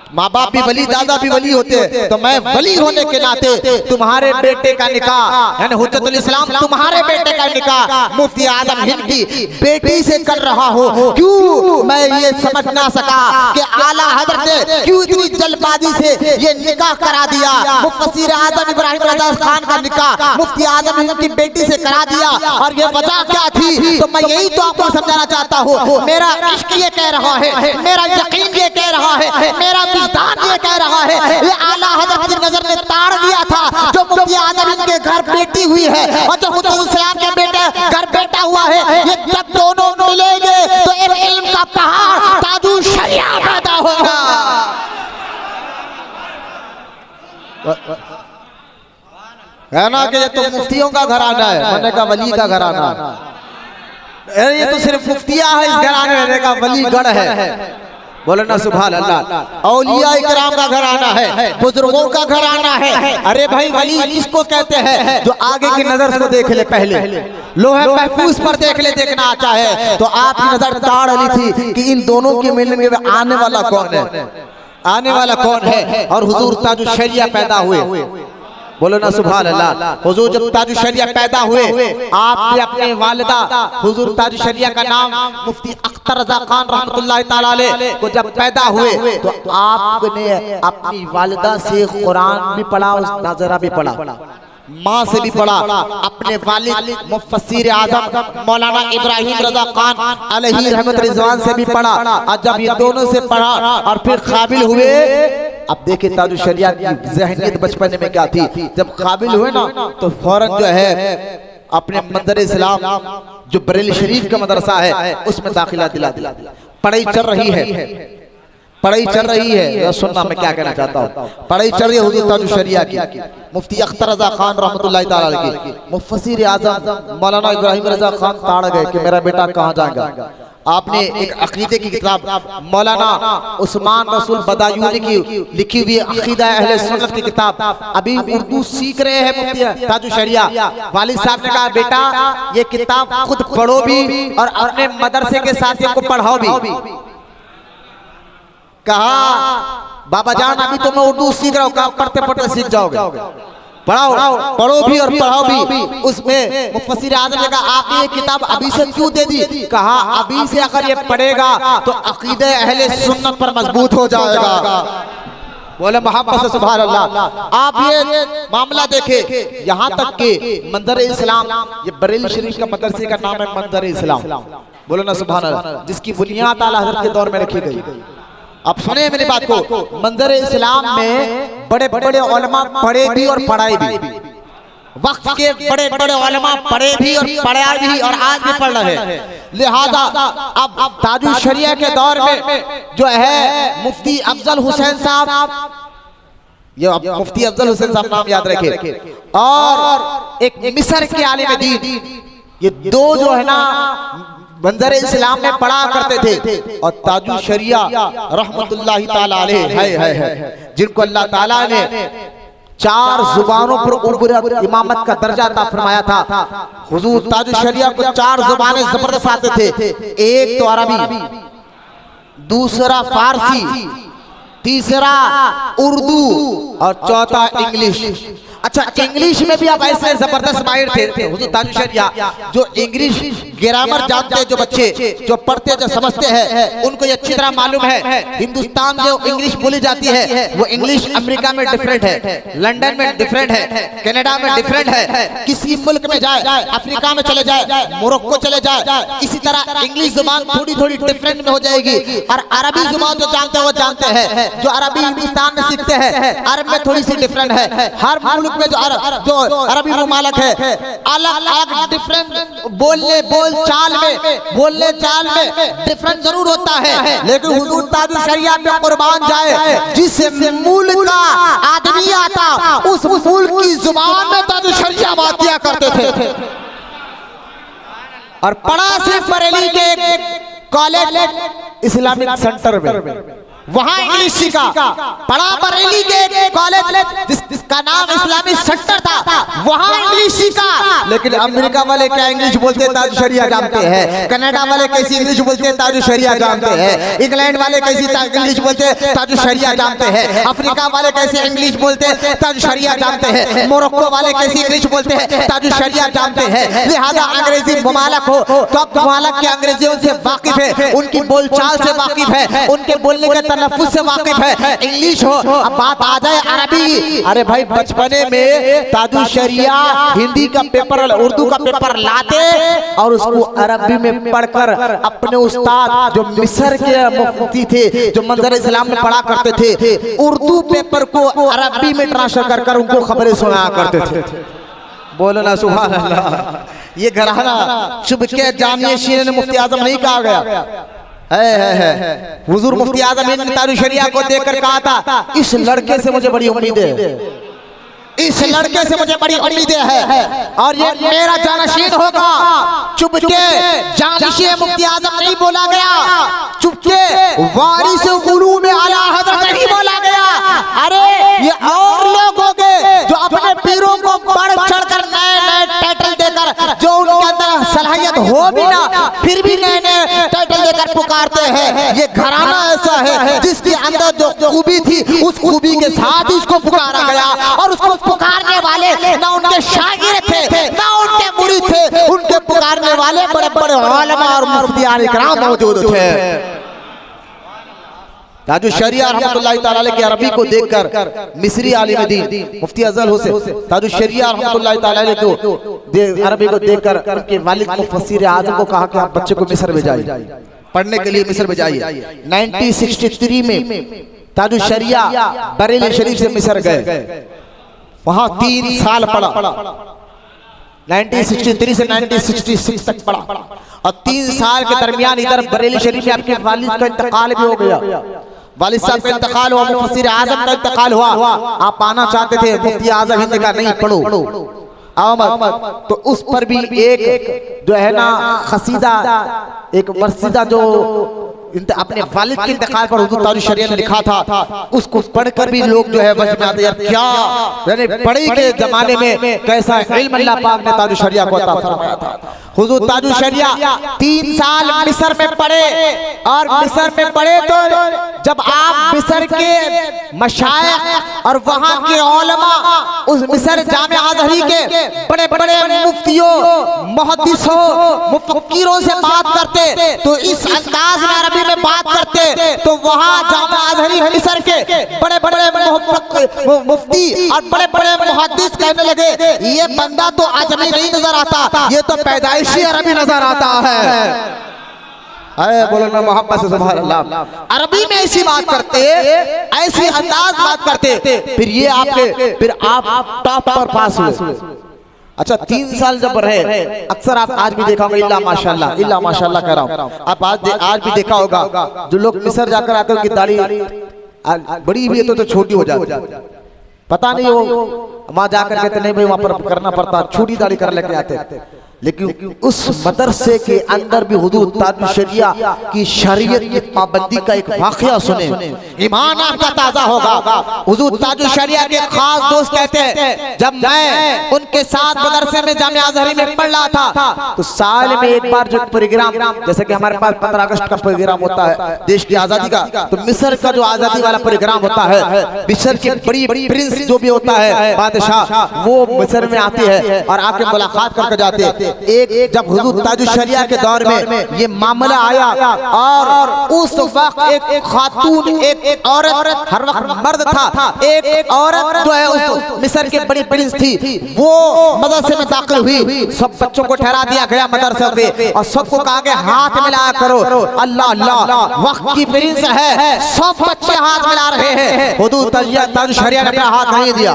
माँ बाप भी वली, दादा भी वली होते हैं, तो मैं वली होने के नाते तुम्हारे बेटे का निकाह यानी हुज्जतुल इस्लाम तुम्हारे बेटे का निकाह मुफ्ती आजम हिंद की बेटी से कर रहा हो। क्यों मैं ये समझ ना सका कि आला हजरत ने क्यों इतनी जल्दबाजी से ये निकाह करा दिया। मुफस्सिर आजम इब्राहिम रजा खान का निकाह मुफ्ती आजम हिंद की बेटी से करा दिया, और ये वजह क्या थी? तो मैं यही तो आपको समझाना चाहता हूँ। मेरा इश्क ये कह रहा है, मेरा यकीन ये कह रहा है, मेरा विजदान ये कह रहा है, ये आला हज़रत की नजर ने ताड़ दिया था जो मुफ्ती आजम के घर बेटी हुई है और जो हुज्जतुल इस्लाम के बेटे घर बेटा हुआ है। ये जब दोनों मिलेंगे तो एक इल्म का पहाड़ ताजु शरिया पैदा होगा। है ना कि ये तो मुफ्तियों का घराना है, मैंने कहा वली का घराना। ये तो सिर्फ मुफ्तिया है, इस घराने में मैंने कहा वली गढ़ है। बोले ना सुभान अल्लाह। औलिया इकराम का घराना है, बुजुर्गों का घराना है। अरे भाई वली किसको कहते हैं? जो आगे की नजर से देख ले, पहले लोहे महफूज पर देख ले, देखना आता है तो आपकी नजर ताड़ ली थी कि इन दोनों के मिलने में आने वाला कौन है, आने वाला कौन है। और हुजूर ताजुश शरिया पैदा हुए। बोलो ना सुभान अल्लाह। हुजूर जब ताजुश शरिया पैदा हुए, आपने अपने वालिदा हुजूर ताजुश शरिया का नाम मुफ्ती अख्तर रजा खान रहमतुल्लाह ताला अलैह को जब पैदा हुए तो आपने अपनी वालिदा से कुरान भी पढ़ा, नाज़रा भी पढ़ा, माँ से भी पढ़ा, अपने वालिद मुफस्सिर आजम मौलाना इब्राहिम रजा खान अलैहि रहमत रिजवान से भी पढ़ा। और जब ये दोनों से पढ़ा और फिर काबिल हुए, अब देखिए ताजुश शरिया की ज़हनियत बचपन में क्या थी। जब काबिल हुए ना तो फौरन जो है अपने मंजर इस्लाम जो बरेली शरीफ का मदरसा है उसमें दाखिला दिला। पढ़ाई चल रही है, पढ़ाई चल रही है। सुनना मैं क्या कहना चाहता हूँ। पढ़ाई चल रही है हुजूर ताजुश शरिया की, मुफ्ती अख्तर रजा खान रहमतुल्लाह ताला अलैह की। मुफस्सिर आज़म मौलाना इब्राहिम रजा खान ताड़ गए कि मेरा बेटा कहाँ जाएगा। आपने एक अकीदे की किताब मौलाना उस्मान रसूल बदायूनी की लिखी हुई अकीदा अहले सुन्नत की किताब अभी उर्दू सीख रहे हैं मुफ्ती ताजुश शरिया। वालिद साहब ने कहा बेटा ये किताब खुद पढ़ो भी और अपने मदरसे के साथियों को पढ़ाओ भी। कहा बाबा जान अभी तो मैं उर्दू सीख रहा हूँ, कहा पढ़ते पढ़ते सीख जाओगे। पढ़ाओ, पढ़ो भी और पढ़ाओ भी। उसमें मुफस्सिर आज़म ने कहा आपने ये किताब अभी से क्यों दे दी? कहा अभी से अगर ये पढ़ेगा तो अकीदे अहले सुन्नत पर मजबूत हो जाएगा। बोले मोहब्बत से सुभान अल्लाह। आप ये मामला देखे, यहाँ तक के मंजर इस्लाम, ये बरेली शरीफ का मदरसे का नाम है मंजर इस्लाम। बोलो ना सुभान अल्लाह, जिसकी बुनियाद आला हज़रत के दौर में रखी गई। अब सुने मेरी बात को, मंजर इस्लाम में बड़े बड़े उलमा पढ़े भी और पढ़ाए भी। वक्त के बड़े बड़े उलमा पढ़े भी और पढ़ाए भी और आज भी पढ़ रहे हैं। लिहाजा अब ताजुश शरिया के दौर में जो है मुफ्ती अफजल हुसैन साहब, ये मुफ्ती अफजल हुसैन साहब नाम याद रखे, और एक मिस्र के आलिम दीन, ये दो जो है ना मंजर इस्लाम में पढ़ा करते थे। और ताजुश शरिया रहमतुल्लाह ताला अलैह है जिनको अल्लाह ताला ने 4 जुबानों पर उबरत इमामत का दर्जा अता फरमाया था। हुजूर ताजुश शरिया को 4 जुबानें जबरदस्त आते थे। एक तो अरबी, दूसरा फारसी, तीसरा उर्दू और चौथा इंग्लिश। अच्छा इंग्लिश में भी आप ऐसे जबरदस्त माहिर थे हुजूर ताजुश शरिया। जो इंग्लिश ग्रामर जानते हैं, जो बच्चे जो पढ़ते जो समझते हैं उनको ये अच्छी तरह मालूम है। हिंदुस्तान जो इंग्लिश बोली जाती है वो इंग्लिश अमेरिका में डिफरेंट है, लंदन में डिफरेंट है, कनाडा में डिफरेंट है। किसी मुल्क में जाए, अफ्रीका में चले जाए, मोरक्को चले जाए, इसी तरह इंग्लिश जुबान थोड़ी थोड़ी डिफरेंट में हो जाएगी। और अरबी जुबान जो जानते हैं वो जानते हैं। जो अरबी हिंदुस्तान में सीखते हैं अरब में थोड़ी सी डिफरेंट है। हर मुल्क में जो अरबी मुमालिक है अलग अलग डिफरेंट बोलने बोलने चाल में डिफरेंट जरूर होता है। लेकिन हुजूर ताजुश शरिया पे कुर्बान जाए, जिस मुल्क का आदमी आता उस मुल्क की जुबान में ताजुश शरिया बात किया करते थे। और पढ़ा सिर्फ बरेली के कॉलेज इस्लामिक सेंटर में, वहां इंग्लिश सीखा, पढ़ा बरेली के कॉलेज जिसका नाम इस्लामिक सेंटर था, वहां इंग्लिश सीखा। लेकिन अमेरिका वाले क्या इंग्लिश बोलते हैं ताजु शरिया जानते हैं, कनाडा वाले कैसी इंग्लिश बोलते हैं ताजु शरिया जानते हैं, इंग्लैंड वाले कैसी इंग्लिश बोलते हैं ताजु शरिया जानते हैं, अफ्रीका वाले कैसे इंग्लिश बोलते हैं ताजु शरिया जानते हैं, मोरक्को वाले कैसी इंग्लिश बोलते हैं ताजु शरिया जानते हैं। लिहाजा अंग्रेजी मुमालक हो तो अब मुमालक के अंग्रेजियों से वाकिफ है, उनकी बोलचाल से वाकिफ है, उनके बोलने के तलफ्फुज़ से वाकिफ है। इंग्लिश हो, अब बात आ जाए अरबी। अरे भाई बचपने में ताजु शरिया हिंदी का पेपर उर्दू का पेपर लाते और उसको अरबी में पढ़कर अपने उस्ताद जो मिस्र के मुफ्ती थे, जो मंजर इस्लाम में पढ़ा करते थे, उर्दू पेपर को अरबी में ट्रांसलेट कर उनको खबरें सुनाया करते थे। बोलो ना सुभान अल्लाह। ये घराना शुभ के जामिया शीर मुफ्ती आजम नहीं कहा गया है। हुजूर मुफ्ती आजम ने ताजु शरिया को देखकर कहा था, इस लड़के से मुझे बड़ी उम्मीद है, इस लड़के से मुझे बड़ी उम्मीदें है और ये मेरा जानशीन होगा। चुपके जानशीन मुफ्ती आजम नहीं बोला गया, चुपके वारिस उलूम आला हज़रत नहीं बोला गया। अरे ये और लोग हो गए जो अपने पीरों को बढ़ चढ़कर नए नए टाइटल देकर, जो उनके अंदर सलाहियत हो भी ना फिर भी नए नए टाइटल देकर पुकारते हैं। ये घराना ऐसा है जिसके अंदर जो खूबी थी उस खूबी के साथ ही उसको पुकारा गया और उसको पुकारने वाले ना उनके शागिर थे ना उनके मुरीद थे, उनके पुकारने वाले बड़े बड़े उलमा और मुफ्तियान इकराम मौजूद थे। ताजु शरिया रहमतुल्लाहि तआला अलैह की अरबी को देखकर मिस्री आलिम दीन मुफ्ती अफजल हुसैन ताजु शरिया रहमतुल्लाहि तआला अलैह को अरबी को देखकर उनके वालिद मुफस्सिर आज़म को कहा कि आप बच्चे को मिस्र भेजाइए, पढ़ने के लिए मिस्र भेजाइए। 1963 में ताजु शरिया बरेली शरीफ से मिस्र गए, वहां 3 साल पढ़ा, 1963 से 1966 तक पढ़ा और 3 साल के दरमियान इधर बरेली शरीफ में आपके वालिद का इंतकाल भी हो गया। वालिद साहब का इंतकाल हुआ, मुफस्सिर आज़म का इंतकाल हुआ। आप आना चाहते थे, मुफ्ती आज़म हिंद का नहीं पढ़ो आमद, तो उस पर भी एक जो है ना खसीदा, एक मरसीदा जो अपने वालिद के इंतकाल पर हुजूर ताजु शरिया ने लिखा था, उसको पढ़कर भी लोग जो है वश में आते, यार क्या यानी पढ़ी के जमाने में कैसा इल्म अल्लाह पाक ने ताजु शरिया को अता फरमाया था। हुजूर ताजु शरिया 3 साल मिस्र में पढ़े और मिस्र में पढ़े तो जब आप मिस्र के मशाइख और वहां के उलमा उस मिस्र जामे अज़हरी के बड़े बड़े मुफ्तियों मुहद्दिसों मुफक्किरों से बात करते तो इस अंदाज में अरबी में बात करते तो वहां जामे अज़हरी मिस्र के बड़े बड़े मुफ्ती और बड़े बड़े मुहद्दिस कहने लगे, ये बंदा तो अजमी नहीं नजर आता, ये तो पैदाइशी अरबी नजर आता है। अरे बोलो ना मोहब्बत से सुभान अल्लाह। अरबी में ऐसी बात करते, ऐसी अंदाज बात करते, फिर आप टॉप पर पास हुए। अच्छा 3 साल जब रहे, अक्सर आप आज भी देखा होगा इल्ला माशाल्लाह कह रहा हूँ, आप आज भी देखा होगा जो लोग मिस्र जाकर आते हैं उनकी दाढ़ी बड़ी भी है तो छोटी हो जाती, पता नहीं वो वहां जाकर कहते नहीं भाई वहां पर करना पड़ता, छोटी दाढ़ी कर लेके आते। लेकिन उस मदरसे के अंदर भी हुजूर ताजु शरिया की शरीयत की पाबंदी का एक वाकया सुने, ईमान आपका ताजा होगा। हुजूर ताजु शरिया के खास दोस्त कहते हैं, जब मैं उनके साथ मदरसे में जामिया अज़हरी में पढ़ रहा था तो साल में एक बार जो प्रोग्राम, जैसे कि हमारे पास 15 अगस्त का प्रोग्राम होता है देश की आजादी का, तो मिस्र का जो आजादी वाला प्रोग्राम होता है, मिस्र के बड़ी बड़ी प्रिंस जो भी होता है बादशाह, वो मिस्र में आते हैं और आके मुलाकात करके जाते हैं। एक जब हुजूर ताजु शरिया के दौर में ये मामला आया और उस वक्त एक खातून, एक औरत, हर वक्त मर्द था, एक औरत जो है उस मिस्र के बड़ी प्रिंस थी, वो मदरसे में दाखिल हुई। सब बच्चों को ठहरा दिया गया मदरसे पे और सबको कहा गया हाथ मिलाया करो, अल्लाह अल्लाह वक्त की प्रिंस है। सब बच्चे हाथ मिला रहे हैं, हुजूर ताजु शरिया ने अपना हाथ नहीं दिया।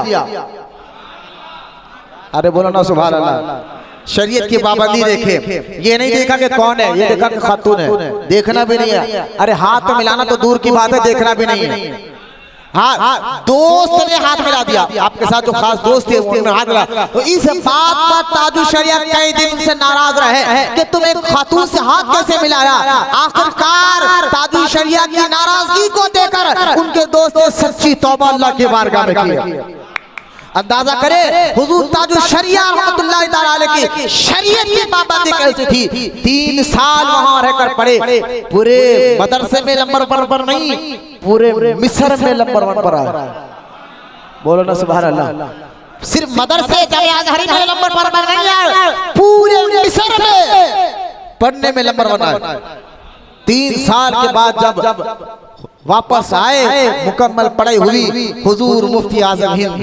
अरे बोलो ना सुभान अल्लाह। शरीयत की पाबंदी देखे, ये नहीं देखा कि कौन है, ये देखा कि खातून है, देखना भी नहीं है। अरे हाथ तो मिलाना तो दूर की बात है, देखना भी नहीं है। हाँ, दोस्त ने हाथ मिला दिया, आपके साथ जो खास दोस्त थे उसने हाथ मिला, तो इस बात पर ताजु शरिया कई दिन से नाराज रहे कि तुम एक खातून से हाथ कैसे मिलाया। आखिरकार ताजु शरिया की नाराजगी को देखकर कर उनके दोस्त ने सच्ची तौबा अल्लाह की बारगाह में की। अंदाजा करे हुजूर ताजुल शरिया रहमतुल्लाह ताला अलैह की शरीयत की पाबंदी कैसी थी। 3 साल वहां रहकर पढ़े, पूरे मदरसे में नंबर 1 पर नहीं, पूरे मिस्र में नंबर 1 पर आया। बोलो ना सुभान अल्लाह। सिर्फ मदरसे जामिया अज़हरी में नंबर 1 पर नहीं आया, पूरे मिस्र में पढ़ने में नंबर 1 आया। 3 साल के बाद जब वापस आए, मुकम्मल पढ़ाई हुई, हुजूर मुफ्ती आजम हिंद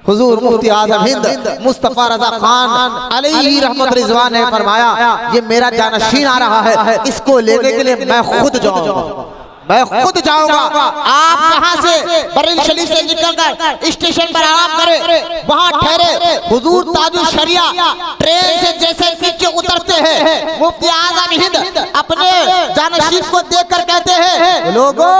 हुजूर मुफ्ती आजम हिंद मुस्तफा रजा खान अलैहि रहमत रिजवान ने फरमाया, ये मेरा जानशीन आ रहा है, इसको लेने के लिए मैं खुद जाऊंगा, मैं खुद जाऊंगा। आप यहाँ से बरेली शरीफ से निकलकर स्टेशन पर आराम करें, वहाँ ठहरे। हुजूर ताजुल शरिया ट्रेन से जैसे नीचे उतरते हैं, मुफ्ती आजम हिंद अपने जानशीन को देखकर कहते हैं, लोगों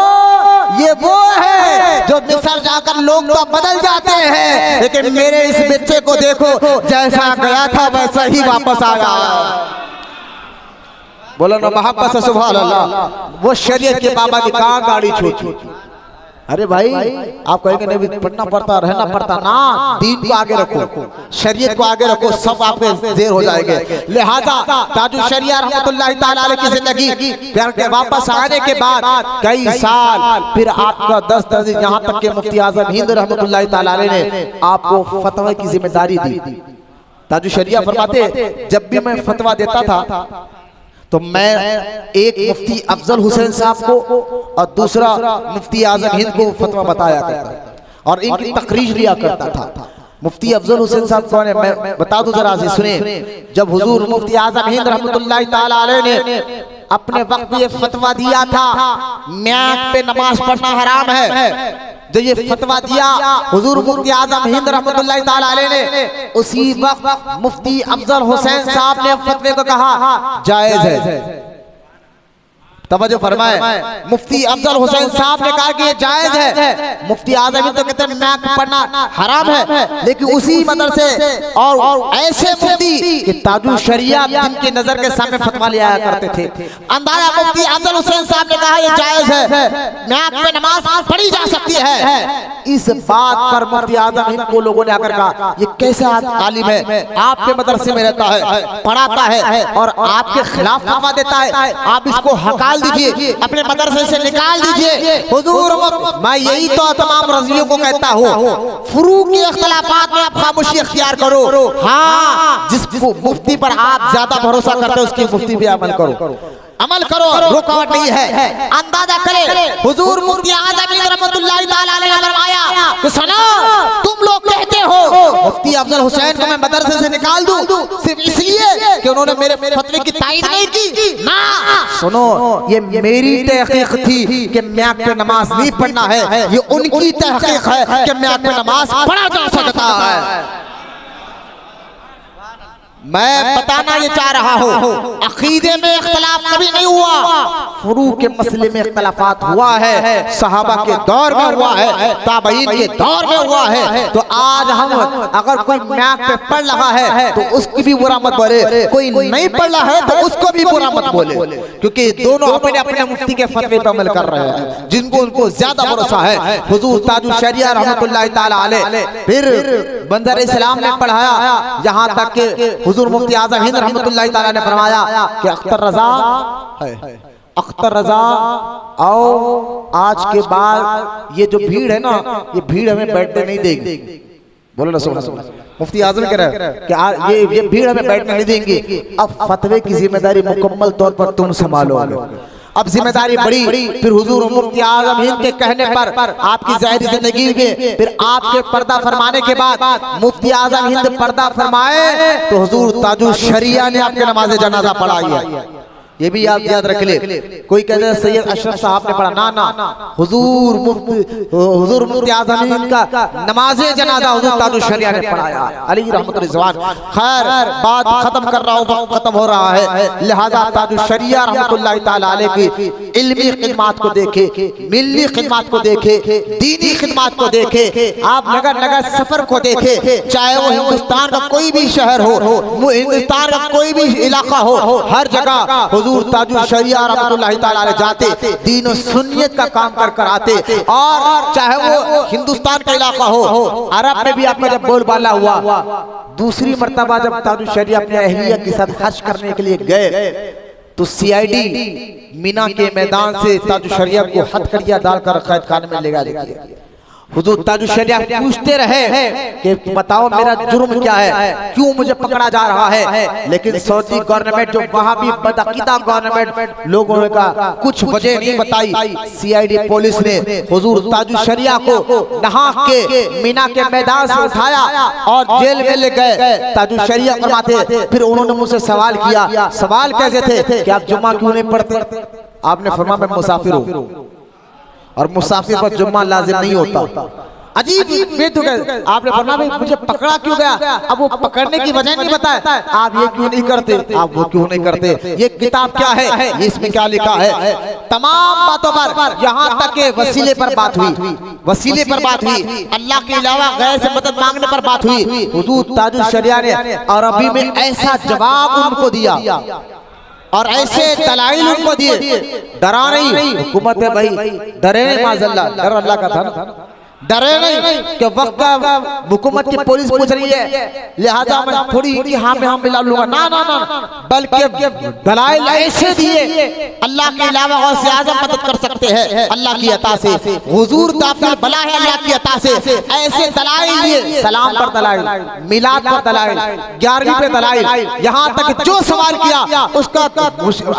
ये वो है जो मिस्र जाकर लोग तो बदल जाते हैं, लेकिन मेरे इस बच्चे को देखो, जैसा गया था वैसा ही वापस आया। बोलो ना मोहब्बत से सुभान अल्लाह। वो शरीयत के बाबा की कहाँ गाड़ी छोटी। अरे भाई आप कहेंगे नहीं पढ़ना पड़ता, रहना पड़ता ना, दीन को आगे रखो, शरीयत को आगे रखो, सब आपके देर हो जाएंगे। लिहाजा ताजुल शरिया रहमतुल्लाह ताला अलैह की जिंदगी फिर के वापस आने के बाद कई साल फिर आपका 10 दर्जे, यहाँ तक के मुफ्ती आजम हिंद रहमतुल्लाह ताला अलैह ने आपको फतवा की जिम्मेदारी दी। ताजुल शरिया फरमाते, जब भी मैं फतवा देता था तो मैं एक मुफ्ती अफजल हुसैन साहब को और दूसरा मुफ्ती आजम हिंद को फतवा बताया करता और इनकी तकरीर लिया करता था। मुफ्ती अफजल हुसैन साहब कौन है मैं बता दूं जरा से सुने। जब हुजूर मुफ्ती आजम हिंद रहमतुल्लाह ताला अलैह ने अपने वक्त ये फतवा दिया था, म्याक पे नमाज पढ़ना हराम है, जब ये फतवा दिया हुजूर मुफ्ती आजम हिंद रहमतुल्लाह ताला अलैह ने, उसी वक्त मुफ्ती अफजल हुसैन साहब ने फतवे को कहा जायज है। तवज्जो फरमाए, मुफ्ती अफजल हुसैन साहब ने कहा कि ये जायज है। मुफ्ती आजम हिंद तो कहते हैं म्याक पढ़ना हराम है, लेकिन उसी मदरसे और ऐसे मुफ्ती कि ताजुल शरिया जिनकी नजर के सामने फतवा ले आया करते थे। अंदाजा मुफ्ती अफजल हुसैन साहब ने कहा ये जायज है, म्याक पे नमाज पढ़ी जा सकती है। इस बात पर मुफ्ती आजम हिंद को लोगों ने आकर कहा ये कैसा आलिम है, आपके मदरसे में रहता है, पढ़ाता है और आपके खिलाफ फतवा देता है, आप इसको हकाल दीजिए, अपने मदरसे से निकाल दीजिए। हुजूर मैं यही तो तमाम रज़ियों को कहता हूँ, फुरूक के इख्तिलाफात में आप खामोशी इख्तियार करो। हाँ, जिस मुफ्ती पर आप ज्यादा भरोसा करते हो उसकी मुफ्ती पे अमल करो, अमल करो, रुकावट नहीं है। अंदाजा करे हुजूर मुफ्ती आजम हिंद रहमतुल्लाह ताला अलैह ने फरमाया कि सुनो, तुम लोग कहते हो मुफ्ती अफजल हुसैन को मैं मदरसे से निकाल दूं सिर्फ इसलिए कि उन्होंने मेरे फतवे की तायीद नहीं की ना। सुनो, ये मेरी तहकीक थी कि म्याक पे नमाज नहीं पढ़ना है, ये उनकी तहकीक है कि म्याक पे नमाज पढ़ा जा सकता है। मैं बताना ये चाह रहा हूँ, अकीदे में इख्तिलाफ कभी नहीं हुआ, फुरूक के मसले में इख्तिलाफात हुआ है, सहाबा के दौर में हुआ है, ताबईन के दौर में हुआ है। तो आज हम अगर कोई म्याक पे पढ़ रहा है तो उसकी भी बुरा मत बोले, कोई नहीं पढ़ रहा है तो उसको भी बुरा मत बोले, क्योंकि दोनों अपने अपने मुफ्ती के फतवे पर अमल कर रहे हैं जिनको उनको ज्यादा भरोसा है। हुजूर ताजुल शरिया रहमतुल्लाह ताला अलैह फिर बंदर इस्लाम ने पढ़ाया, यहाँ तक के हुजूर मुफ्ती आजम हिंद रहमतुल्लाह ताला ने फरमाया कि अख्तर रजा है, अख्तर रजा आओ, आज के बाद ये जो भीड़ है ना, ये भीड़ हमें बैठने नहीं देगी। बोलो ना सुबह। मुफ्ती आजम कह रहे हैं कि ये भीड़ हमें बैठने नहीं देंगे, अब फतवे की जिम्मेदारी मुकम्मल तौर पर तुम संभालोगे। अब जिम्मेदारी बड़ी, फिर हुजूर मुफ्ती आजम हिंद के कहने पर आपकी ज़ाहिरी जिंदगी में फिर आपके पर्दा फरमाने के बाद मुफ्ती आजम हिंद पर्दा फरमाए तो हुजूर ताजुल शरिया ने आपके नमाज जनाजा पढ़ाई है। ये भी आप याद रख ले। कोई कहते हैं सैयद अशरफ साहब ने पढ़ा, ना, हुजूर मुफ्ती आजम हिंद का नमाज जनाजा हुजूर ताजुल शरिया ने पढ़ाया अलैहि रहमत रिजवान। खैर, बात खत्म कर रहा हूँ, वक्त खत्म हो रहा है, लिहाजा ताजुल शरिया रहमतुल्लाह ताला अलैह की इल्मी खिदमत को देखे, मिल्ली खिदमत को देखे, दीनी खिदमत को देखे, आप नगर नगर सफर को देखे, चाहे वो हिंदुस्तान का कोई भी शहर हो, हिंदुस्तान का कोई भी इलाका हो, हर जगह हुजूर हुजूर ताजुल शरिया रहमतुल्लाहि ताला अलैह जाते, दीन और सुन्नियत का काम कर कर आते। और चाहे वो हिंदुस्तान का इलाका हो, अरब में भी आपका जब बोलबाला हुआ, दूसरी मर्तबा जब ताजुल शरिया अपने अहलिया के साथ हज करने के लिए गए तो सीआईडी मीना के मैदान से ताजुल शरिया को हथकड़ियां डालकर कैद खाने में ले गए। हुजूर ताजुल शरिया पूछते रहे कि बताओ मेरा जुर्म क्या है, क्यों मुझे पकड़ा जा रहा है। लेकिन सऊदी गवर्नमेंट, जो वहां भी बदअकीदा गवर्नमेंट लोगों ने का कुछ वजह नहीं बताई। सीआईडी पुलिस ने हुजूर ताजुल शरिया को नहा के मीना के मैदान से उठाया और जेल में ले गए। ताजुल शरिया फरमाते, फिर उन्होंने मुझसे सवाल किया। सवाल कैसे थे कि आप जुम्मा क्यों नहीं पढ़ते? आपने फरमाया मैं मुसाफिर हूँ और मुसाफिर पर जुम्मा लाजिम नहीं होता। अजीब आपने फरमाया मुझे पकड़ा क्यों गया? अब वो पकड़ने की वजह नहीं बताया। आप ये क्यों नहीं करते, आप वो क्यों नहीं करते, ये किताब क्या है, ये इसमें क्या लिखा है। तमाम बातों पर, यहाँ तक के वसीले पर बात हुई, वसीले पर बात हुई, अल्लाह के अलावा गैर से मदद मांगने पर बात हुई। हुजूर ताजुल शरिया ने अरबी में ऐसा जवाब उनको दिया और ऐसे दलाइल उनको दिए। डरा नहीं, हुकूमत है भाई, डरे नहीं, माज़अल्लाह, डर अल्लाह का था ना, डरे नहीं कि वक्त हुकूमत की पुलिस पूछ रही है लिहाजा मैं थोड़ी कि हाँ में हाँ मिला लूंगा, ना ना ना, बल्कि दलाइल ऐसे दिए अल्लाह के अलावा और से आज़म मदद कर सकते हैं अल्लाह की अता से। हुजूर दाफिल बला है अल्लाह की अता से। ऐसे दलाइल दिए, सलाम पर दलाइल, मिलाद पर दलाइल, 11वीं पे दलाइल, यहाँ तक जो सवाल किया उसका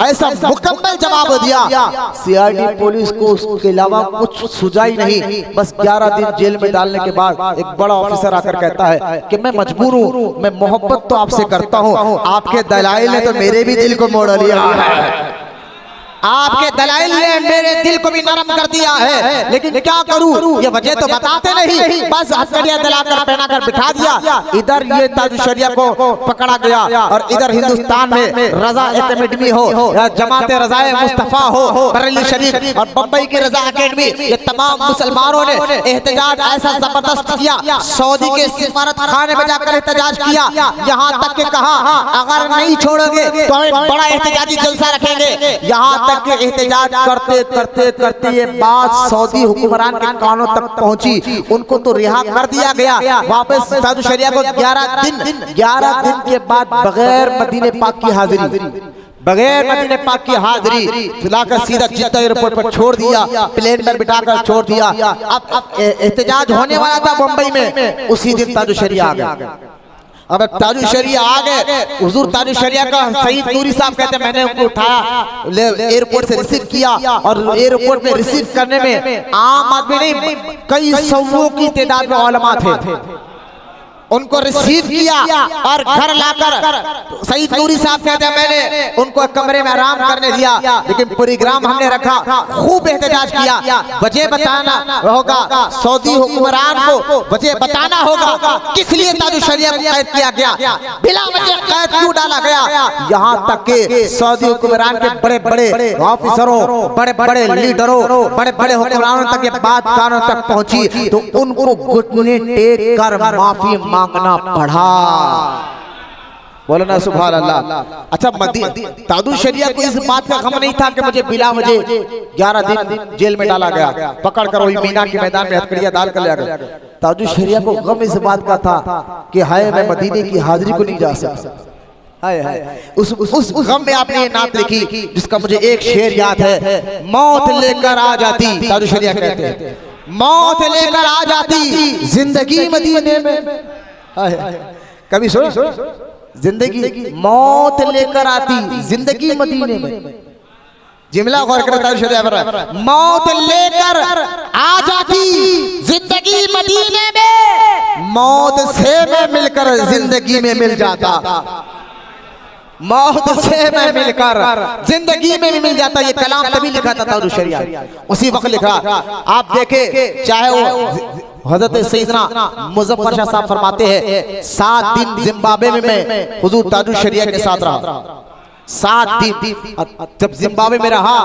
ऐसा मुकम्मल जवाब दिया। सीआईडी पुलिस को उसके अलावा कुछ सुझाई नहीं। बस 11 दिन जेल में डालने के बाद एक बड़ा ऑफिसर आकर कहता है कि मैं मजबूर हूँ, मैं मोहब्बत तो आपसे करता हूँ, आपके दलाइल ने तो मेरे भी दिल को मोड़ लिया है, आपके दलाइल ने मेरे दिल को भी नरम कर दिया है, लेकिन क्या करूं, ये वजह तो बताते नहीं, बस हथकड़ियां दिलाकर पहनाकर बिठा दिया। इधर ये ताजुल शरिया को पकड़ा गया और इधर हिंदुस्तान में रजा एकेडमी हो या जमात रजाए मुस्तफा हो, बरेली शरीफ और बम्बई की रजा एकेडमी, ये तमाम मुसलमानों ने एहतजाज ऐसा जबरदस्त किया। सऊदी के सिफारत खाने में जाकर एहतजाज किया, यहाँ तक के कहा अगर नहीं छोड़ोगे तो हम बड़ा एहतजाजी जलसा रखेंगे। यहाँ के एहतजाज करते करते करते ये बात सऊदी हुक्मरान के कानों तक पहुंची, उनको तो रिहा कर दिया गया। वापस ताजुल शरिया को 11 दिन के बाद बगैर मदीने पाक की हाजिरी, बगैर मदीने पाक की हाजिरी फिलाकर सीधा जिद्दा एयरपोर्ट पर छोड़ दिया, प्लेन पर बिठाकर छोड़ दिया। अब एहतजाज होने वाला था मुंबई में, उसी दिन ताजुल शरिया आ गया। अब ताजुल शरिया आ गए, हुजूर ताजुल शरिया का सईद नूरी साहब कहते हैं मैंने उनको उठाया, एयरपोर्ट से रिसीव किया और एयरपोर्ट में रिसीव करने में आम आदमी नहीं, कई सौओं की तादाद में उलमा थे, उनको रिसीव किया और घर लाकर सईद नूरी साहब कहते हैं मैंने उनको कमरे में आराम करने दिया, लेकिन प्रोग्राम हमने रखा, खूब एहतजाज किया। वजह बताना होगा, सऊदी हुक्मरान को वजह बताना होगा किस लिए ताजुल शरिया को कैद किया गया, बिला वजह कैद क्यों डाला गया। यहाँ तक के सऊदी हुक्मरान के बड़े बड़े ऑफिसरों, बड़े बड़े लीडरों, बड़े बड़े हुक्मरानों तक ये बात कानों तक पहुंची तो उनको घुटने टेक कर माफी मांगना पड़ा। बोलो ना सुभान अल्लाह। अच्छा, ताजुल शरिया को इस बात का गम नहीं था कि मुझे बिला वजह 11 दिन जेल में डाला गया, पकड़ कर वही मीना के मैदान में हथकड़ियां डाल कर ले गया। ताजुल शरिया को गम इस बात का था कि हाय मैं मदीने की हाजिरी को नहीं जा सकता। हाय हाय, उस गम में आपने ये नात लिखी जिसका मुझे एक शेर याद है, मौत लेकर आ जाती, ताजुल शरिया कहते हैं मौत लेकर आ जाती जिंदगी मदीने में। कभी सुनो जिंदगी मौत लेकर आती जिंदगी मदीने में, जिमला गौर करें ताजुल शरिया पर, मौत लेकर आ जाती जिंदगी मदीने में, मौत से मैं मिलकर जिंदगी में मिल जाता, मौत से मैं मिलकर जिंदगी में भी मिल जाता। ये कलाम तभी लिखा था ताजुल शरिया, उसी वक्त लिखा। आप देखे चाहे वो हजरत सैयदना मुज़फ्फर शाह साहब फरमाते हैं 7 दिन जिम्बाब्वे में मैं हुजूर ताजुल शरिया के साथ रहा, 7 दिन जब जिम्बाब्वे में रहा,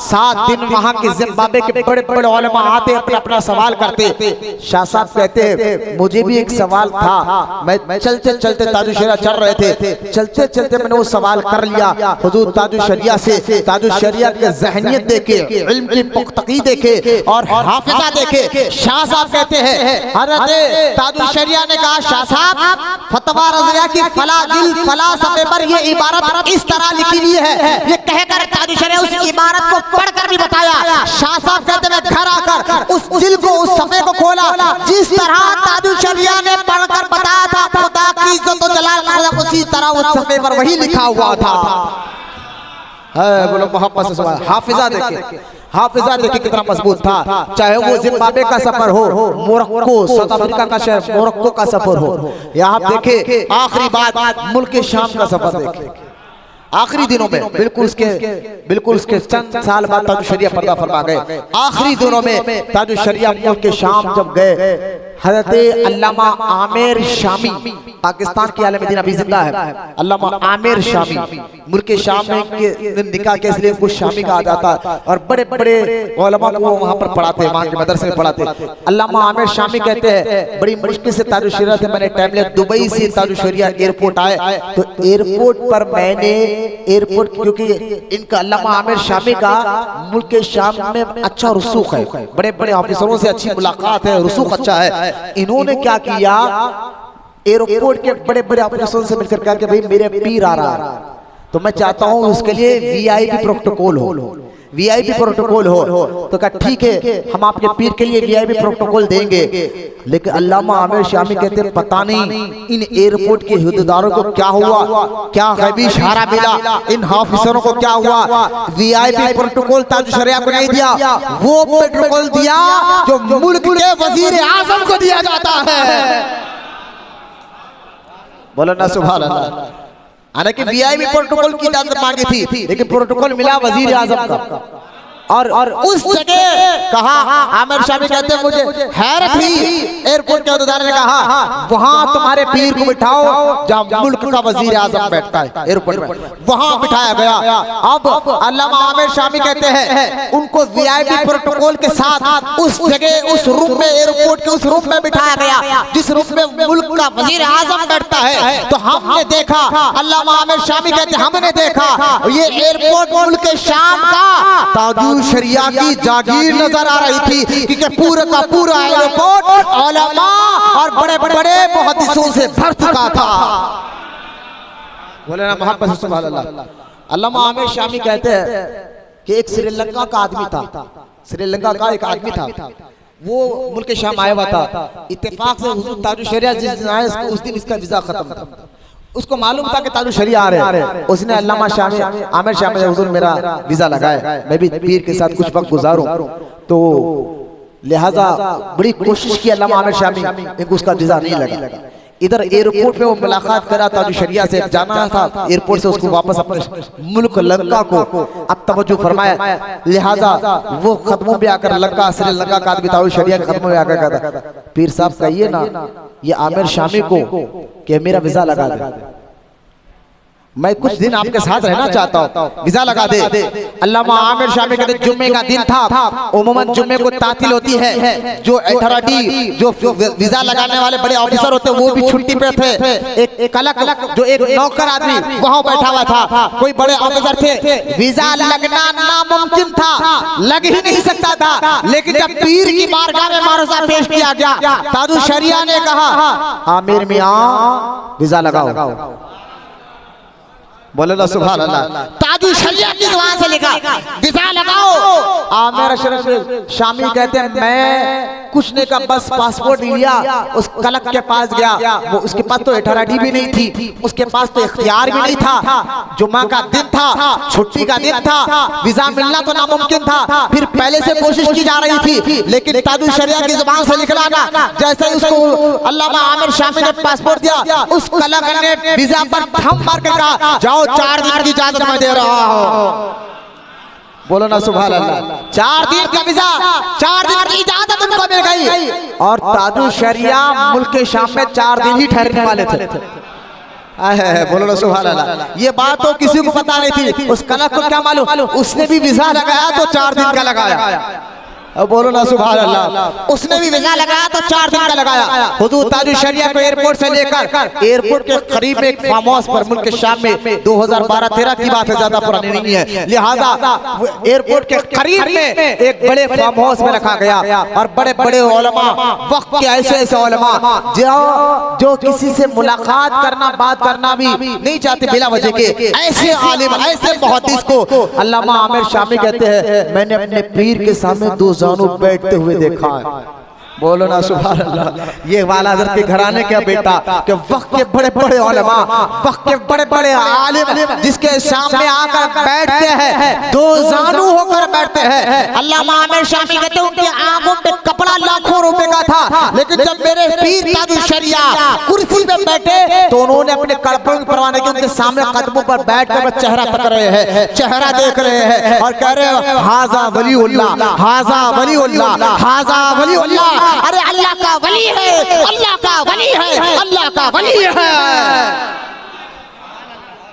7 दिन वहां के जिम्बाब्वे के बड़े बड़े उलेमा आते अपना अपना सवाल करते। शाह साहब कहते हैं मुझे भी एक सवाल था, मैं चलते चलते ताजुल शरिया चल रहे थे, चलते चलते मैंने वो सवाल कर लिया हुजूर ताजुल शरिया से। ताजुल शरिया के ज़हनियत देखे, इल्म की पुख्तगी देखे और हाफिजा देखे। शाह साहब कहते हैं हज़रत ताजुल शरिया ने कहा शाह साहब फतवा रज़िया की फला जिल फला सफ़े पर ये इबारत इस तरह लिखी हुई है, ये कहकर ताजुल शरिया उस इबारत को पढ़कर भी बताया। शाह साहब कहते हैं घर आकर उस दिल को उस सफ़े को खोला, जिस तरह ताजुल शरिया ने पढ़कर बताया था खुदा की इज्जत और जलाल उसी तरह उस सफ़े पर वही लिखा हुआ था। बोलो मोहब्बत से सुभान। हाफिजा देखे, हाफिजा देखिए कितना मजबूत था। चाहे वो जिम्बाब्वे का सफर हो, मोरक्को साउथ अफ्रीका का शहर मोरक्को का सफर हो, यहाँ देखे आखिरी बात मुल्क शाम का सफर देखे। आखिरी दिनों में बिल्कुल उसके चंद साल बाद ताजुल शरिया पर्दा फरमा गए। आखिरी दिनों में ताजुल शरिया मुल्क शाम जब गए, हज़रत अल्लामा आमिर शामी पाकिस्तान के आलिम दीन अभी जिंदा है, अल्लामा आमिर शामी मुल्क शाम में के निकाह के इसलिए कुछ शामी कहा जाता है और बड़े बड़े उलमा को वहाँ पर पढ़ाते, वहाँ के मदरसे में पढ़ाते। अल्लामा आमिर शामी कहते हैं बड़ी मुश्किल से ताजुल शरिया से मैंने टाइम लिया। दुबई से ताजुल शरिया एयरपोर्ट आए तो एयरपोर्ट पर मैंने एयरपोर्ट क्योंकि इनका अल्लामा आमिर शामी का मुल्क शाम में अच्छा रुसूख है, बड़े बड़े ऑफिसरों से अच्छी मुलाकात है, रुसूख अच्छा है। इन्होंने क्या किया, एयरपोर्ट के बड़े बड़े ऑफिसरों से मिलकर कहा कि भाई मेरे पीर आ रहा है तो मैं चाहता हूं उसके लिए वीआईपी प्रोटोकॉल हो, वीआईपी प्रोटोकॉल हो। तो कहा ठीक है हम आपके पीर के लिए वीआईपी प्रोटोकॉल देंगे। लेकिन अल्लामा आमिर शामी कहते हैं पता नहीं इन एयरपोर्ट के हुद्देदारों को क्या हुआ, क्या गैबी इशारा मिला, इन ऑफिसरों को क्या हुआ, वीआईपी प्रोटोकॉल ताजुल शरिया को नहीं दिया, वो प्रोटोकॉल दिया जो मुल्क के वजीर आजम को दिया जाता है। बोलो ना सुभान अल्लाह। हालांकि वीआईपी प्रोटोकॉल की इजाजत मांगी थी लेकिन प्रोटोकॉल मिला वजीर आजम का। और उस जगह कहा आमिर शामी कहते हैं मुझे हैरत हुई, एयरपोर्ट के हुद्देदार ने कहा वहां तुम्हारे पीर को बिठाओ जहां मुल्क का वजीर आजम बैठता है एयरपोर्ट में, वहां बिठाया गया। अब अल्लामा आमिर शामी कहते हैं उनको वीआईपी प्रोटोकॉल के साथ उस जगह उस रूम में एयरपोर्ट के उस रूम में बिठाया गया जिस रूम में मुल्क का वजीर आजम बैठता है। तो हमने देखा, अल्लामा आमिर शामी कहते हमने देखा ये एयरपोर्ट मुल्क शाम का ताजुल शरिया की जागीर नजर आ रही थी क्योंकि पूरा का पूरा एयरपोर्ट उलमा और बड़े बड़े मुहद्दिसों से भर चुका था। बोले ना मोहब्बत से सुभान अल्लाह। अल्लामा आमिर शामी कहते हैं कि एक श्रीलंका का आदमी था, श्रीलंका का एक आदमी था, वो मुल्क शाम आया हुआ था। इत्तेफाक से हुजूर ताजुल शरिया जिस दिन आए उस दिन इसका वीजा खत्म था। उसको मालूम था कि ताजुल शरिया आ रहे हैं। उसने अल्लामा शामी आमिर शामी हुजूर मेरा वीजा लगाए, मैं भी पीर के साथ कुछ वक्त गुजारूं, तो लिहाजा बड़ी कोशिश की अल्लामा आमिर शामी, इनको उसका वीजा नहीं लगा। इधर एयरपोर्ट पे वो मुलाकात करा, ताजुल शरिया से जाना था, एयरपोर्ट से उसको वापस अपने मुल्क लंका को अब तवज्जो फरमाया। लिहाजा वो खत्मों पे आकर लंका श्रीलंका का आदमी ताजुल शरिया के खत्मों में आकर कहता पीर साहब कहिए ना ये आमिर शामी को कि मेरा वीजा लगा दे, मैं कुछ दिन आपके साथ रहना चाहता हूँ, वीजा लगा दे। अल्लामा आमिर शामी कहते जुम्मे का दिन था, उम्मन जुम्मे को तातील होती है, जो अथॉरिटी जो वीजा लगाने वाले बड़े ऑफिसर होते हैं वो भी छुट्टी पे थे। एक कलक जो एक नौकर आदमी वहाँ बैठा हुआ था, कोई बड़े ऑफिसर थे, वीजा लगना नामुमकिन था, लग ही नहीं सकता था। लेकिन जब पीर की बारगाह में मारूजा पेश किया गया, ताजुल शरिया ने कहा आमिर मियां वीजा लगाओ। बोले ना सुभान अल्लाह। ताजुल शरिया की जुबान से लिखा वीजा लगाओ। आमिर शामी कहते हैं मैं कुछ नहीं का बस पासपोर्ट लिया, उस कलक के पास गया, वो उसके पास तो अथॉरिटी भी नहीं थी, उसके पास तो इख्तियार भी नहीं था, जुम्मा का दिन था, छुट्टी का दिन था, वीजा मिलना तो नामुमकिन था। फिर पहले से कोशिश की जा रही थी लेकिन ताजुल शरिया की जुबान से निकला ना, जैसे उसको अल्लामा आमिर शामी ने पासपोर्ट दिया, उस कलक ने वीजा पर थंब मार कर कहा जाओ 4 दिन की इजाजत मैं दे रहा हूं। बोलो ना सुभान अल्लाह। 4 दिन का वीजा, 4 दिन की इजाजत उनको मिल गई। और ताजुल शरिया मुल्क शाम में 4 दिन ही ठहरने वाले थे। बोलो ना सुभान अल्लाह। ये बात तो किसी को पता नहीं थी, उस कनक को क्या मालूम, उसने भी वीजा लगाया तो 4 दिन का लगाया। अब बोलो ना सुभान अल्लाह। उसने भी वीजा लगाया तो 4 दिन का लगाया। हुजूर ताजुल शरिया को एयरपोर्ट से लेकर एयरपोर्ट के करीब एक फार्म हाउस पर मुल्क के शाम में 2012-13 की बात है, ज्यादा पुरानी नहीं है, लिहाजा एयरपोर्ट के करीब में एक बड़े फार्म हाउस में रखा गया और बड़े बड़े उलमा, वक्त के ऐसे ऐसे उलमा जो किसी से मुलाकात करना, बात करना भी नहीं चाहते बिला वजह के, ऐसे आलिम, ऐसे मुहद्दिस को अल्लामा आमिर शामी कहते हैं, मैंने अपने पीर के सामने 2 जानू बैठते हुए देखा है। बोलो ना सुभान अल्लाह। ये वाला हज़रत के घराने का बेटा कि वक्त के बड़े बड़े उलमा, वक्त के बड़े बड़े आलिम जिसके सामने आकर बैठते हैं, 2 जानू होकर बैठते हैं। अल्लामा आमिर शामी कहते हैं उनकी आंखों पे कपड़ा लाखों रुपए का था, लेकिन जब मेरे पीर ताजुल शरिया कुर्सी पे बैठे तो उन्होंने अपने कड़पों की परवाह नहीं की, उनके सामने कदमों पर बैठकर चेहरा तक रहे हैं, चेहरा देख रहे हैं और कह रहे हैं हाजा वलीउल्लाह, हाजा वलीउल्लाह, हाजा वलीउल्लाह। अरे अल्लाह का वली है, अल्लाह का वली है, अल्लाह का वली है।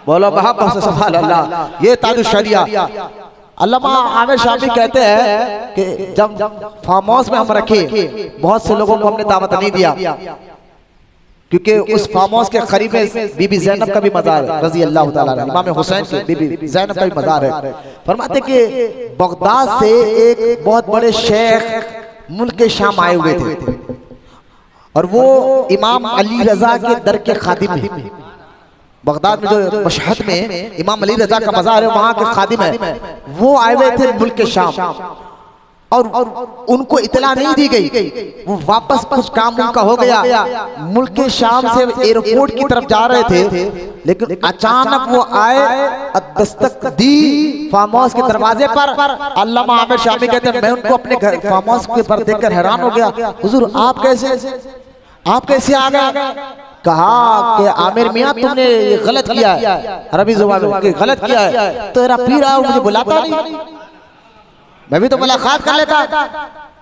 बोलो मोहब्बत से सुभान अल्लाह। ये ताजुल शरिया अल्लामा आमिर शामी कहते हैं कि जब फार्म हाउस में हम रखे, बहुत से लोगों को हमने दावत नहीं दिया, क्योंकि उस फार्म हाउस के करीब में बीबी ज़ैनब का भी मज़ार है रज़ी अल्लाह ताला अन्हा, इमाम हुसैन की बीबी ज़ैनब का भी मज़ार है। फरमाते कि बगदाद से एक बहुत बड़े शेख मुल्क के शाम आए हुए थे और वो इमाम अली रजा के दर के खादिम हैं। बगदाद में जो मशहद में इमाम अली रजा का मज़ार है, वहां के खादिम है, वो आए हुए थे मुल्क के शाम और उनको इतला नहीं दी गई। वो वापस कुछ काम उनका हो गया, मुल्क के शाम से एयरपोर्ट की तरफ जा रहे थे, लेकिन अचानक वो आए, दस्तक दी फार्म हाउस के दरवाजे पर। अल्लामा आमिर शामी कहते हैं मैं उनको अपने घर फार्म हाउस के पर देखकर हैरान हो गया, हुजूर आप कैसे आ गए? कहा कि आमिर मियां तुमने ये गलत किया है, अरबी जुबान में गलत किया है, तेरा पीर आया मुझे बुलाता नहीं, मैं भी तो मुलाकात कर लेता।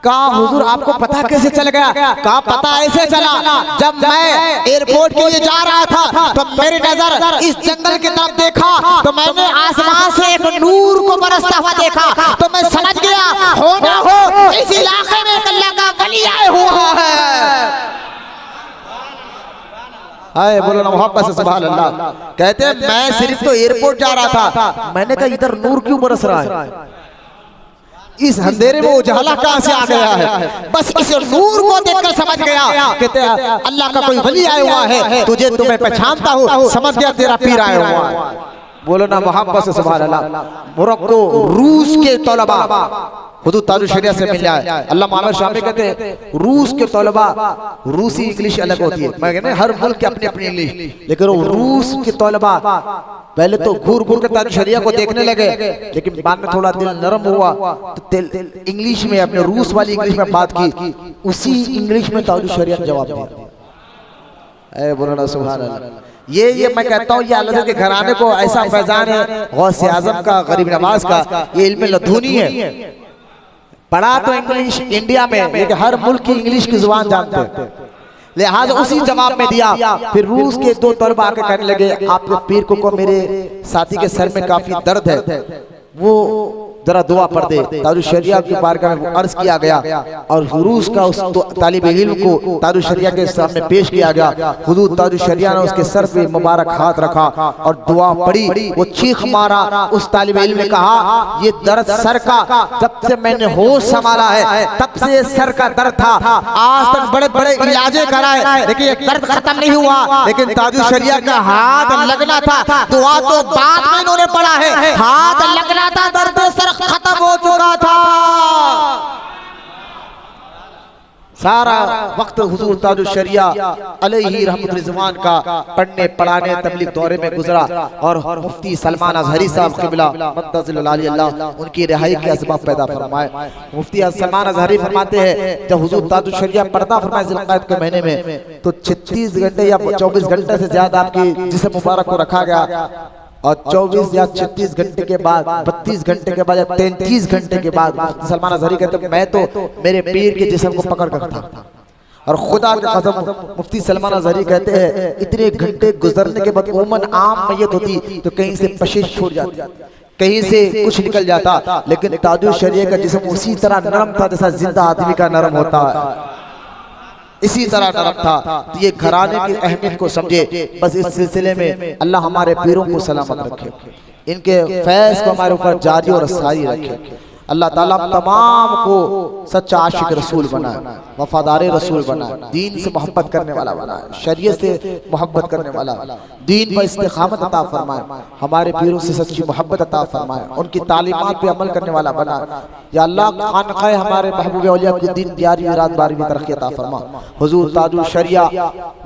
कहा हुजूर आपको पता कैसे चल गया? कहा पता ऐसे चला, जब मैं एयरपोर्ट के लिए जा रहा था तो मेरी नजर इस जंगल की तरफ देखा तो मैंने आसमान से एक नूर को बरसता हुआ देखा, तो मैं समझ गया हो ना हो इस इलाके में अल्लाह का वली आया हुआ है। हाय बोलो ना मोहब्बत से सुभान अल्लाह। कहते हैं मैं सिर्फ तो एयरपोर्ट जा रहा था, मैंने कहा इधर नूर क्यों बरस रहा है, इस अंधेरे में उजाला कहां से आ गया है? बस इस नूर को देखकर समझ गया कहते हैं अल्लाह का कोई वली आया हुआ है, तुझे तुम्हें पहचानता हूं, समझ गया तेरा पीर आया हुआ है। बोलो ना मोहब्बत से सुभान अल्लाह। मोरक्को रूस के तलबा हुजूर ताजुल शरिया से मिल जाए। अल्लामा आमिर शामी कहते हैं रूस के तलबा, रूसी इंग्लिश अलग होती है, मैं कहते हर मुल्क की अपनी अपनी इंग्लिश, लेकिन रूस के तलबा पहले तो घूर घूर के ताजुल शरिया को देखने लगे, लेकिन बाद में थोड़ा दिल नरम हुआ तो इंग्लिश में, अपने रूस वाली इंग्लिश में बात की, उसी इंग्लिश में ताजुल शरिया ने जवाब दिया। ऐ बोलो ना सुभान अल्लाह। ये मैं कहता हूँ ये अल्लाह के घराने को ऐसा फैजान है गौसे आजम का, गरीब नवाज का, ये इल्म लदूनी है। पढ़ा तो इंग्लिश इंडिया में, लेकिन हर मुल्क की इंग्लिश की जुबान जानते हैं, लिहाजा उसी जवाब में दिया। फिर रूस के 2 तलबा आके कहने लगे आपके पीर को मेरे साथी के सर में काफी दर्द है, वो जरा दुआ पढ़ दे। ताजुल शरिया की बारगाह में अर्ज किया गया और रूस का उस तालिब इल्म को ताजुल शरिया के सामने पेश किया गया। हुजूर ताजुल शरिया ने उसके सर पे मुबारक हाथ रखा और दुआ पढ़ी। वो चीख मारा, उस तालिब इल्म ने कहा ये दर्द सर का जब से मैंने होश संभाला है तब से सर का दर्द था, आज तक बड़े बड़े इलाजे कराए लेकिन ये दर्द खत्म नहीं हुआ, लेकिन ताजुल शरिया का हाथ लगना था, दुआ तो बाद में इन्होंने पढ़ा है, हाथ लगना था, दर्द सर खत्म हो चुका था। सारा वक्त हुजूर ताजुल शरिया अलैहि रहमत रिजवान का पढ़ने पढ़ाने तबलीग दौरे में गुजरा और मुफ्ती सलमान अजहरी साहब क़िबला मद्दजिल आली अल्लाह उनकी रिहाई के असबाब पैदा फरमाए। मुफ्ती सलमान अजहरी फरमाते हैं जब हुजूर ताजुल शरिया पर्दा फरमाए ज़िलक़ाद के महीने में तो 36 घंटे या 24 घंटे से ज्यादा आपकी जिस्म मुबारक को रखा गया और 24 या 36 घंटे के बाद 32 घंटे के बाद या 33 घंटे के बाद सलमान अजहरी कहते मैं तो मेरे पीर के जिस्म को पकड़ कर था और खुदा के कसम मुफ्ती सलमान अज़हरी कहते हैं इतने घंटे गुजरने के बाद उमन आम मैयत होती तो कहीं से पशिश छूट जाती, कहीं से कुछ निकल जाता, लेकिन ताजुल शरीयत का जिस्म उसी तरह नरम था जैसा जिंदा आदमी का नरम होता है, इसी तरह नरम था। तो ये घराने की अहमियत को समझे। बस इस सिलसिले में अल्लाह हमारे पीरों को सलामत रखे, इनके फैज़ को हमारे ऊपर जारी और सारी रखे। अल्लाह ताला तमाम को सच्चा आशिक रसूल बनाए, वफादार रसूल बनाए, दीन से मोहब्बत करने वाला बनाए, शरीयत से मोहब्बत करने वाला, दीन पर इस्तिकामत अता फरमाए, हमारे पीरों से सच्ची मोहब्बत अता फरमाए, उनकी तालीमात पे अमल करने वाला बनाए। या अल्लाह खानक़ाह हमारे महबूब औलियाउद्दीन 11वीं रात 12वीं तरक्की अता फरमा। हुजूर ताजुल शरिया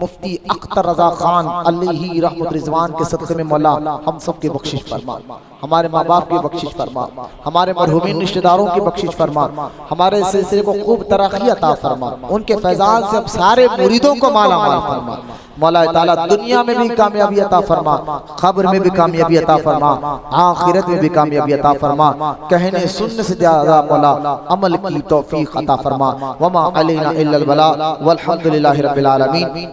मुफ्ती अख्तर रज़ा खान अलैहि रहमत रिज़वान के सदक़े में मौला हम सब की बख्शिश फरमा, हमारे माँ बाप की बख्शिश फरमा, हमारे मरहूमीन रिश्तेदारों की बख्शिश फरमा, हमारे सिलसिले को खूब तरक्की अता फरमा, उनके फैज़ान से अब सारे मुरीदों को माला माल फरमा। मौला ताला दुनिया में भी कामयाबी अता फरमा, खबर में भी कामयाबी अता फरमा, आखिरत में भी कामयाबी अता फरमा। कहने सुनने से ज़्यादा मौला अमल की तौफीक अता फरमा। वमा अलैना इल्लल बलाग वल्हम्दुलिल्लाहि रब्बिल आलमीन।